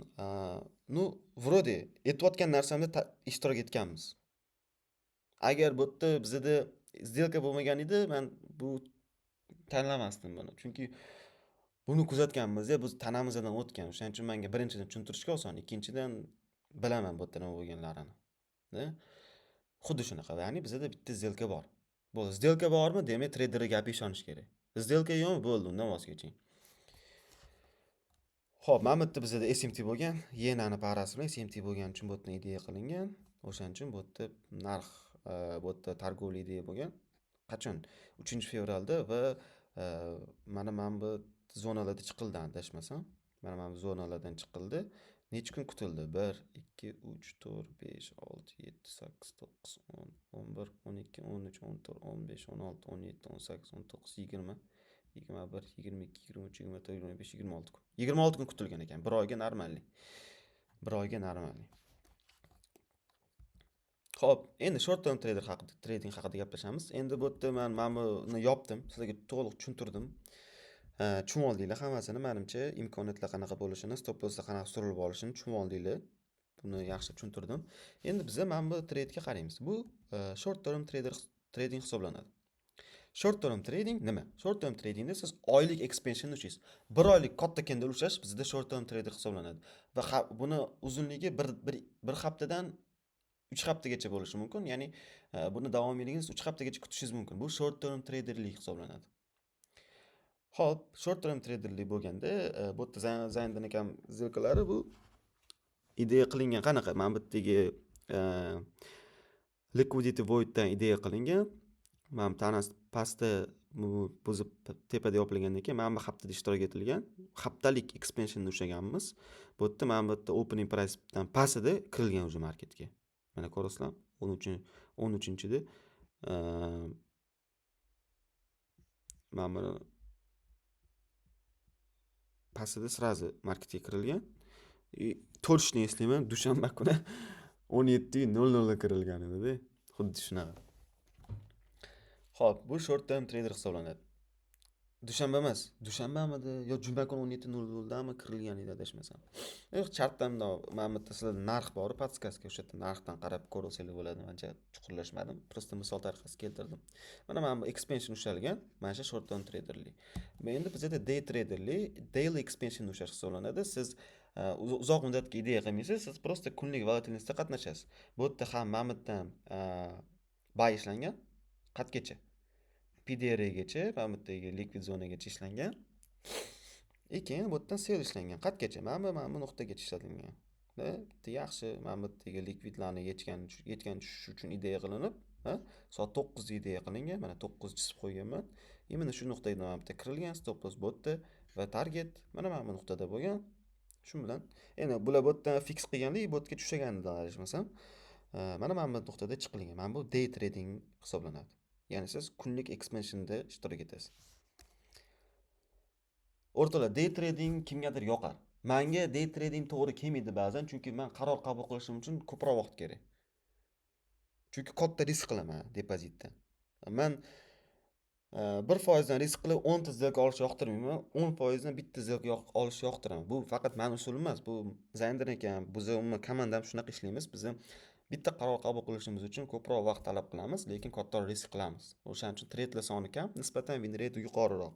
вроде aytayotgan narsamda ishtirok etganmiz. Agar bu yerda bizda сделка bo'lmagan edi, men bu tanlamasdim buni. Chunki buni kuzatganmiz-da, biz tanamizdan o'tgan. O'shaning uchun menga birinchidan tushuntirishga oson, ikkinchidan bilaman bu yerda nima bo'lganlarini. Xuddi shunaqa. Ya'ni bizda bitta сделка bor. Bu сделка bormi? Demak, treyderga gapi ishonish kerak. сделка yo'qmi? Bo'ldi, undan voz keching. Xo'p, mana bu yerda bizda SMT bo'lgan, yenani parasi bilan SMT bo'lgani uchun bu yerdan ideya qilingan. O'shaning uchun bu yerda narx, bu yerda targovli ideya bo'lgan. Qachon? 3 fevralda va e, mana bu zonalarda chiqildi adashmasam. Mana bu zonalardan chiqildi. Necha kun kutildi? 1, 2, 3, 4, 5, 6, 7, 8, 9, 10, 11, 12, 13, 14, 15, 16, 17, 18, 19, 20, 21, 22, 23, 24, 25, 26 kun. 26 kun kutilgan ekan. Bir oyga normalniy. Bir oyga normalniy. Xo'p, endi short term trading haqida gaplashamiz. Endi bu yerda men buni yopdim, sizlarga to'liq tushuntirdim. Tushunib oldinglar hammasini, menimcha imkoniyatlar qanaqa bo'lishini, stop losslar qanaqa surilib olishini tushunib oldinglar. Buni yaxshi tushuntirdim. Endi biz mana bu trade'ga qaraymiz. Bu short term trading hisoblanadi. Short term trading nima? Short term tradingda siz oylik expansion uchasiz. Bir oylik katta candle ushlash bizda short term trader hisoblanadi. Va buni uzunligi bir haftadan 3 haftagacha bo'lishi mumkin. Ya'ni buni davomiyligi 3 haftagacha kutishingiz mumkin. Bu short term traderlik hisoblanadi. Xo'p, short term traderlik bo'lganda, bu yerda Zayndan akam zilkalari bu ideya qilingan qanaqa? Mana bu yerdagi liquidity voiddan ideya qilingan. Mana tanasi pastda o'zi tepada yopilgandan keyin mana bu haftada ishtirok etilgan. Haftalik expansionni ushlaganmiz. Bu yerda mana bu yerda opening pricedan pastida kirilgan o'zi marketga. Mana ko'rasizlar, 13-da mana buni pastida srazi marketga kirilgan. Точно eslayman, dushanba kuni 17:00 da kirilgan edi-da. Xuddi shunaqa. Xo'p, bu short term trader hisoblanadi. Dushanba emas, dushanbamidi yo juma kuni 17:00 dami kirilgan edi adashmasam. Yo'q, chartdan mana bu yerda sizlarda narx bor, podskaska o'sha yerda narxdan qarab ko'rsanglar bo'ladi. Ancha chuqurlashmadim, просто misol tariqasida keltirdim. Mana bu expansion ushlalgan, mana shu short term traderlik. Endi bizda day traderlik, daily expansion ushlash hisoblanadi. Siz uzoq muddatga ideya qilmaysiz, siz просто kunlik volatilностьda qatnashasiz. Bu yerda ham mana bu yerdan buy ishlangan, qatgacha PDRgacha, mana bu yerdagi liquid zonagacha ishlangan. Keyin bu yerdan sell ishlangan. Qatgacha? Mana bu nuqtagacha ishlatilgan. Bitta yaxshi mana bu yerdagi liquidlarni yetgan tushish uchun ideya qilinib, soat 9 da ideya qilingan. Mana 9 chizib qo'yganman. Mana shu nuqtaga mana bu yerda kirilgan, stop loss bu yerda va target mana bu nuqtada bo'lgan. Shu bilan endi bular bu yerdan fix qilganlik bu yerga tushganida adashmasam, mana bu nuqtada chiqilgan. Mana bu day trading hisoblanadi. Ya'ni siz kunlik expansionda ishtirok etasiz. O'rtalar, day trading kimgadir yoqar. Menga day trading to'g'ri kelmaydi ba'zan, chunki men qaror qabul qilishim uchun ko'proq vaqt kerak. Chunki katta risk qilaman depozitdan. Men 1% dan risk qilib 10 ta сделка olishni yoqtirmayman. 10% dan bitta сделка olishni yoqtiraman. Bu faqat men usulim emas. Bu Zayndan ekan, biz umuman komandam shunaqa ishlaymiz. Biz bitta qaror qabul qilishimiz uchun ko'proq vaqt talab qilamiz, lekin kattaroq risk qilamiz. O'shaning uchun tradelar soni kam, nisbatan win rate yuqoriroq.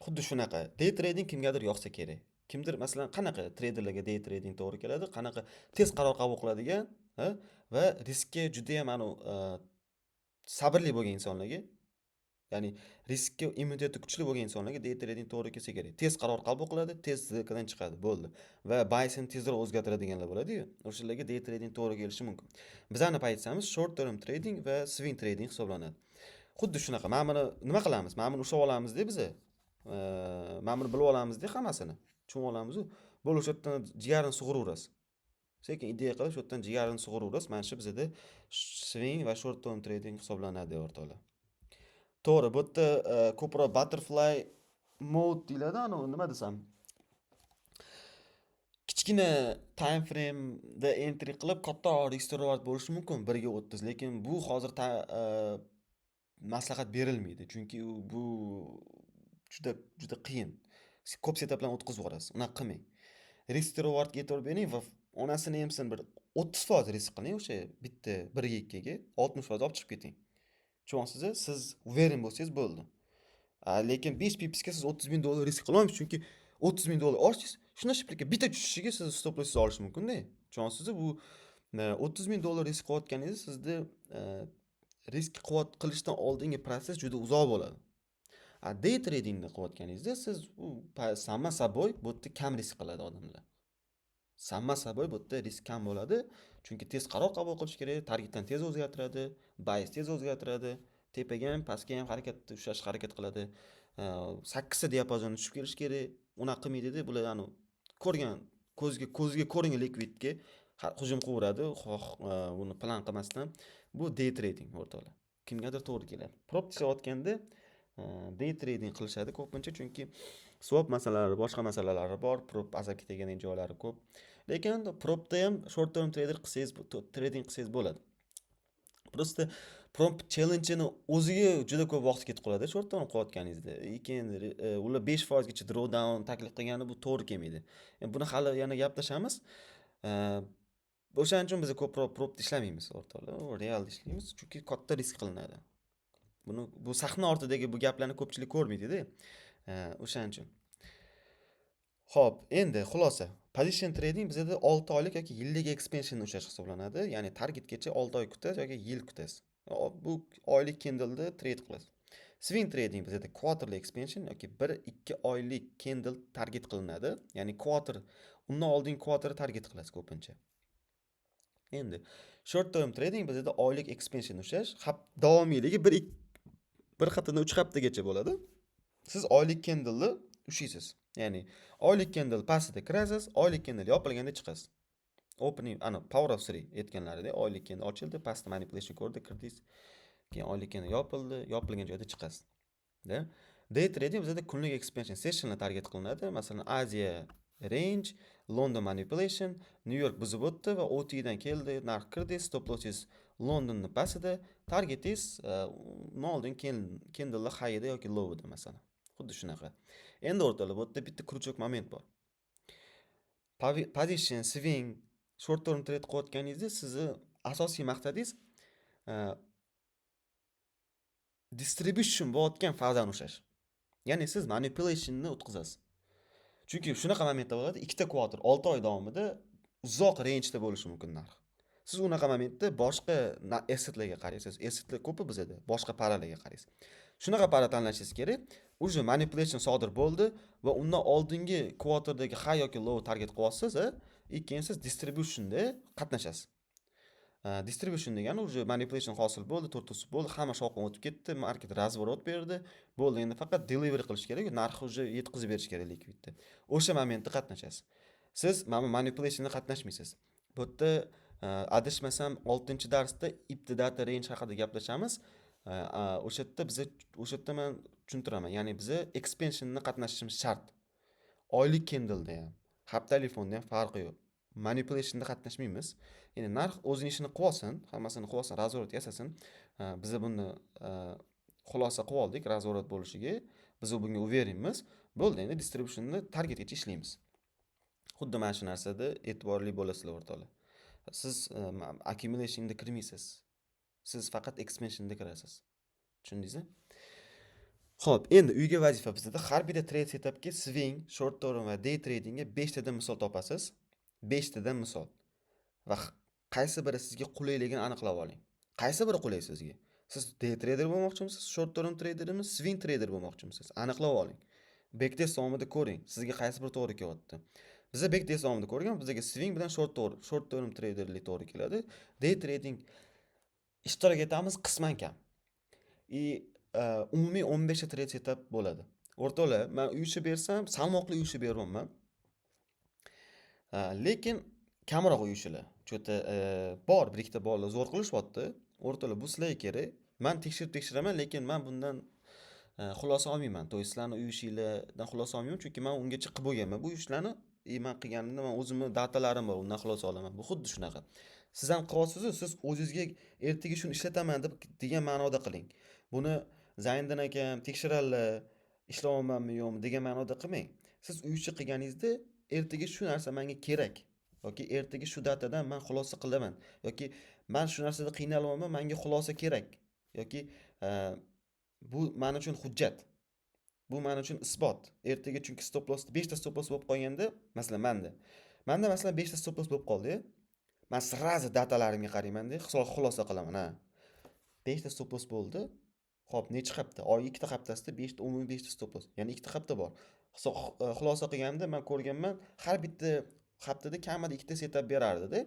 Xuddi shunaqa. Day trading kimgadir yoqsa kerak. Kimdir masalan qanaqa treyderlarga day trading to'g'ri keladi, qanaqa tez qaror qabul qiladigan va riskka juda ham sabrli bo'lgan insonlarga, ya'ni riskka immuniteti kuchli bo'lgan insonlarga day trading to'g'ri kelsa kerak. Tez qaror qabul qiladi, tez zilkadan chiqadi, bo'ldi. Va buy-sini tezroq o'zgartiradiganlar bo'ladi-yu, o'shalarga day trading to'g'ri kelishi mumkin. Bizning aytsamiz short term trading va swing trading hisoblanadi. Xuddi shunaqa. Mana buni nima qilamiz? Mana buni ushlab olamiz-da biz. Mana buni bilib olamiz-da hammasini. Tushunib olamiz-ku. Bo'l o'sha yerdan jigarini sug'uraverasiz. Sekin ideya qilib, shu yerdan jigarini sug'uraverasiz. Mana shu bizda swing va short term trading hisoblanadi o'rtoqlar. To'g'ri, bu yerda ko'proq butterfly mode deyiladi, nima desam. Kichkina time frame da entry qilib katta risk reward bo'lishi mumkin 1 ga 30, lekin bu hozir maslahat berilmaydi, chunki bu juda qiyin. Ko'p setaplarni o'tkazib yuborasiz. Unaqa qilmang. Risk rewardga e'tibor bering va onasini emsin bir 30% risk qiling, o'sha bitta 1 ga 2 ga 60% olib chiqib keting. Tushunyapsizmi? Siz uverin bo'lsangiz bo'ldi. Lekin 5 pipsga siz $30,000 risk qila olmaysiz, chunki $30,000 olsangiz, shuna shiplikka bitta tushishiga siz stop loss olish mumkin-da. Tushunyapsizmi? Bu $30,000 risk qilayotganingiz sizda risk qilishdan oldingi proses juda uzoq bo'ladi. Day tradingni qilayotganingizda siz sama saboy bu yerda kam risk qiladi odamlar. Sammasa boy bu yerda risk kam bo'ladi. Chunki tez qaror qabul qilish kerak, targetdan tez o'zgartiradi, bias tez o'zgartiradi, tepaga ham, pastga ham ushlashga harakat qiladi. 8 ta diapazonni tushib kelish kerak. Unaqa qilmaydi-da, bular ko'rgan ko'zga ko'ringan likvidga hujum qilaveradi, xoh buni plan qilmasdan. Bu day trading o'rtoqlar. Kimgadir to'g'ri keladi. Prop tishlayotganda day trading qilishadi ko'pincha, chunki swap masalalari, boshqa masalalari bor, prop azab ketadigan joylari ko'p. Lekin propda ham short term trading qilsangiz bo'ladi. Просто prop challenge-ni o'ziga juda ko'p vaqt ketib qoladi short term qilayotganingizda. Keyin ular 5% gacha drawdown taklif qilgani bu to'g'ri kelmaydi. Buni hali yana gaplashamiz. O'shaning uchun biz ko'proq propda ishlamaymiz o'rtoqlar, real ishlaymiz, chunki katta risk qilinadi. Bu sahna ortidagi bu gaplarni ko'pchilik ko'rmaydi-da. O'shaning uchun. Xo'p, endi xulosa. Position trading bizda 6 oylik yoki yillik expansion ushlash hisoblanadi. Ya'ni targetgacha 6 oy kutasiz yoki yil kutasiz. Bu oylik candleda trade qilasiz. Swing trading bizda quarterly expansion yoki 1-2 oylik candle target qilinadi. Ya'ni quarter, undan oldingi quarter target qilasiz ko'pincha. Endi short term trading bizda oylik expansion ushlash, davomiyligi bir haftadan 3 haftagacha bo'ladi. Siz oylik candle'ni ushlaysiz. Ya'ni oylik candle pastida kirasiz, oylik candle yopilganda chiqasiz. Opening, power of 3 aytganlaridek, oylik candle ochildi, pastda manipulation ko'rdi, kirdingiz. Keyin oylik candle yopildi, yopilgan joyda chiqasiz. Day trading bizda kunlik expansion sessionlar target qilinadi. Masalan, Aziya range, London manipulation, New York buzib o'tdi va OT dan keldi, narx kirdi, stop losses Londonni pastida, targetingiz oldin candle high'ida yoki low'ida masalan. Xuddi shunaqa. Endi o'rtalar, bu yerda bitta kruchok moment bor. Position, swing, short term trade qilayotganingizda sizni asosiy maqsadingiz distribution bo'layotgan fazani ushlash. Ya'ni siz manipulation'ni o'tkazasiz. Chunki shunaqa momentda bo'ladi, ikkita quarter 6 oy davomida uzoq range'da bo'lishi mumkin narx. Siz unaqa momentda boshqa assetlarga qaraysiz. Assetlar ko'pi bizda, boshqa paralarga qaraysiz. Shunaqa para tanlashingiz kerak. Uje manipulation sodir bo'ldi va undan oldingi quarterdagi high yoki low target qilyapsiz, keyin siz distributionda qatnashasiz. Distribution degani uje manipulation hosil bo'ldi, to'rtasi bo'ldi, hamma shovqin o'tib ketdi, market razворот berdi. Bo'ldi, endi faqat delivery qilish kerak, narxni uje yetkazib berish kerak likvidni. O'sha momentda qatnashasiz. Siz mana manipulationda qatnashmaysiz. Bu yerda adashmasam 6-darsda data range haqida gaplashamiz. O'sha yerda men tushuntiraman. Ya'ni biz expansionni qatnashishimiz shart. Oylik candleda ham, haftalik fonda ham farqi yo'q. Manipulationda qatnashmaymiz. Ya'ni narx o'zining ishini qilsin, hammasini qilsin, razворот yasasin. Biz buni xulosa qilib oldik razворот bo'lishiga. Biz bunga uverenmiz. Bo'ldi, endi distributionni targetgacha ishlaymiz. Xuddi mana shu narsada e'tiborli bo'lasizlar o'rtoqlar. Siz accumulationda kirmaysiz. Siz faqat expansionda kirasiz. Tushundingizmi? Xo'p, endi uyga vazifa bizda har bir trade setupga swing, short term va day tradingga 5 tadan misol topasiz. 5 tadan misol. Va qaysi biri sizga qulayligini aniqlab oling. Qaysi biri qulay sizga? Siz day trader bo'lmoqchimisiz, short term tradermi, swing trader bo'lmoqchimisiz? Aniqlab oling. Backtest davomida ko'ring, sizga qaysi biri to'g'ri kelyapti. Bizga backtest davomida ko'rgan, bizga swing bilan short term traderlik to'g'ri keladi. Day trading ishtirok etamiz qisman kam. Umumiy 15 ta trade setup bo'ladi. O'rtoqlar, men uyushi bersam, salmoqli uyushi beryapman. Lekin kamroq uyushilar. Cho'ta bor, bir ikkita bolalar zo'r qilishyapti. O'rtoqlar, bu sizlarga kerak. Men tekshiraman, lekin men bundan xulosa olmayman. Sizlarning uyushinglardan xulosa olmayman, chunki men ungacha qilib bo'lganman. Bu ishlarni men qilganimda men o'zimning datalarim bor, undan xulosa olaman. Bu xuddi shunaqa. Siz ham qilyapsiz-ku, siz o'zingizga ertaga shuni ishlataman degan ma'noda qiling. Buni Zayndan akam tekshiradilar, ishlayapmanmi yo'qmi degan ma'noda qilmang. Siz uyushi qilganingizda ertaga shu narsa menga kerak yoki ertaga shu datadan men xulosa qilaman yoki men shu narsada qiynalyapman, menga xulosa kerak yoki bu men uchun hujjat. Bu men uchun isbot. Ertaga chunki stop loss 5 ta stop loss bo'lib qolganda, masalan menda masalan 5 ta stop loss bo'lib qoldi. Men srazi datalarimga qarayman-da, xulosa qilaman, ha. 5 ta stop loss bo'ldi. Xo'p, necha hafta? Oy 2 ta haftasida 5 ta stop loss. Ya'ni 2 ta hafta bor. Xulosa qilganimda men ko'rganman, har bitta haftada kamida 2 ta setup berardi-da.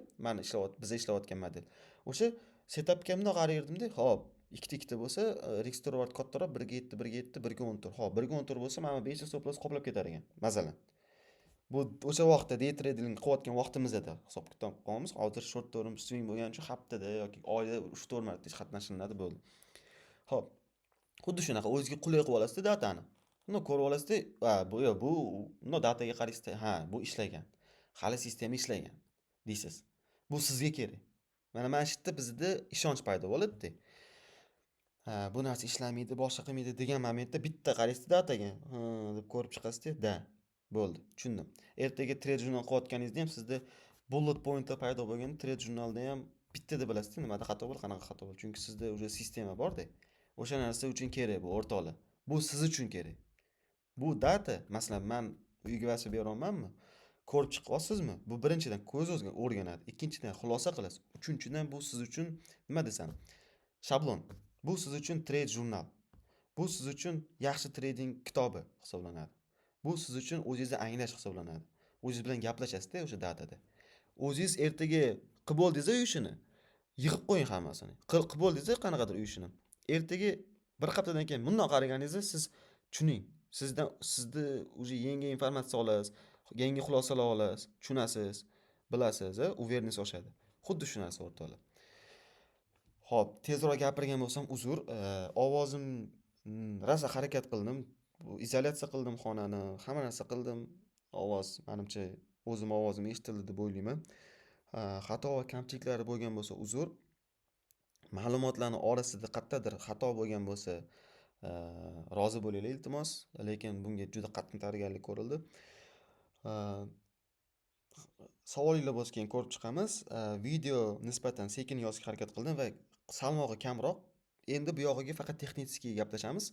Biz ishlayotgan model. O'sha setupga bundoq qarayerdimda, hop, ikkita bo'lsa, Rextrovat kattaroq 1 ga 7, 1 ga 7, 1 ga 14. Hop, 1 ga 14 bo'lsa, mana 5 hisoblas qoplab ketar ekan, masalan. Bu o'sha vaqtda day trading qilayotgan vaqtimizda hisob kitob qilamiz. Hozir short term swing bo'lgani uchun haftada yoki oyda 3-4 marta ish qatnashilinadi bo'ldi. Hop. Xuddi shunaqa o'zingizga qulay qilib olasizda datani. Uni ko'rib olasizda, bu dataga qaraysizda, ha, bu ishlagan. Hali sistema ishlagan deysiz. Bu sizga kerak. Mana shu yerda bizda ishonch paydo bo'ladi-da. Ha, bu narsa ishlamaydi, boshqa qilmaydi degan momentda bitta qaraysizda dataga, deb ko'rib chiqasizda, da, bo'ldi, tushundim. Ertaga trade jurnal qilayotganingizda ham sizda bullet pointlar paydo bo'lganda trade jurnalda ham bittada bilasizda nimada xato bo'ldi, qanaqa xato bo'ldi. Chunki sizda уже sistema bor-da. O'sha narsa uchun kerak bu o'rtoqlar. Bu siz uchun kerak. Bu data, masalan, men uyga vasib beryapmanmi? Ko'rib chiqyapsizmi? Bu birinchidan ko'z o'rganadi. Ikkinchidan xulosa qilasiz. Uchinchidan bu siz uchun nima desam? Shablon. Bu siz uchun trade jurnal. Bu siz uchun yaxshi trading kitobi hisoblanadi. Bu siz uchun o'zingizni anglash hisoblanadi. O'zingiz bilan gaplashasizda o'sha datada. O'zingiz ertaga qilib bo'ldingiz ishini. Yig'ib qo'ying hammasini. Qilib bo'ldingiz qanaqadir ishini. Ertaga bir haftadan keyin bundoq qaraganingizda siz tushuning. Sizni o'zi yangi informatsiya olasiz, yangi xulosalar olasiz, tushunasiz, bilasiz, uvereniz oshadi. Xuddi shu narsa o'rtoqlar. Xo'p, tezroq gapirgan bo'lsam uzr. Ovozim rosa harakat qildim. Izolyatsiya qildim xonani, hamma narsa qildim. Ovoz, menimcha, o'zim ovozim eshitildi deb o'ylayman. Xato va kamchiliklari bo'lgan bo'lsa uzr. Ma'lumotlarning orasida qayerdadir xato bo'lgan bo'lsa, rozi bo'linglar iltimos, lekin bunga juda qattiq tayyorgarlik ko'rildi. Savolinglar bo'lsa keyin ko'rib chiqamiz. Video nisbatan sekin yozishga harakat qildim va salmog'i kamroq. Endi bu yog'iga faqat texnik gaplashamiz.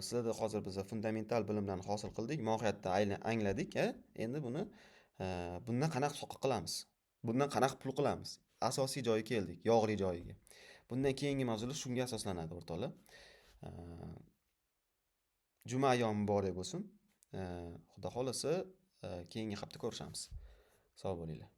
Sizlarda hozir biz fundamental bilimlarni hosil qildik, mohiyatni angladik, endi buni bundan qanaqa soqqa qilamiz? Bundan qanaqa pul qilamiz? Asosiy joyiga keldik, yog'li joyiga. Bundan keyingi mavzular shunga asoslanadi o'rtoqlar. Juma ayyomi muborak bo'lsin. Xudo xolasa keyingi hafta ko'rishamiz. Sog' bo'linglar.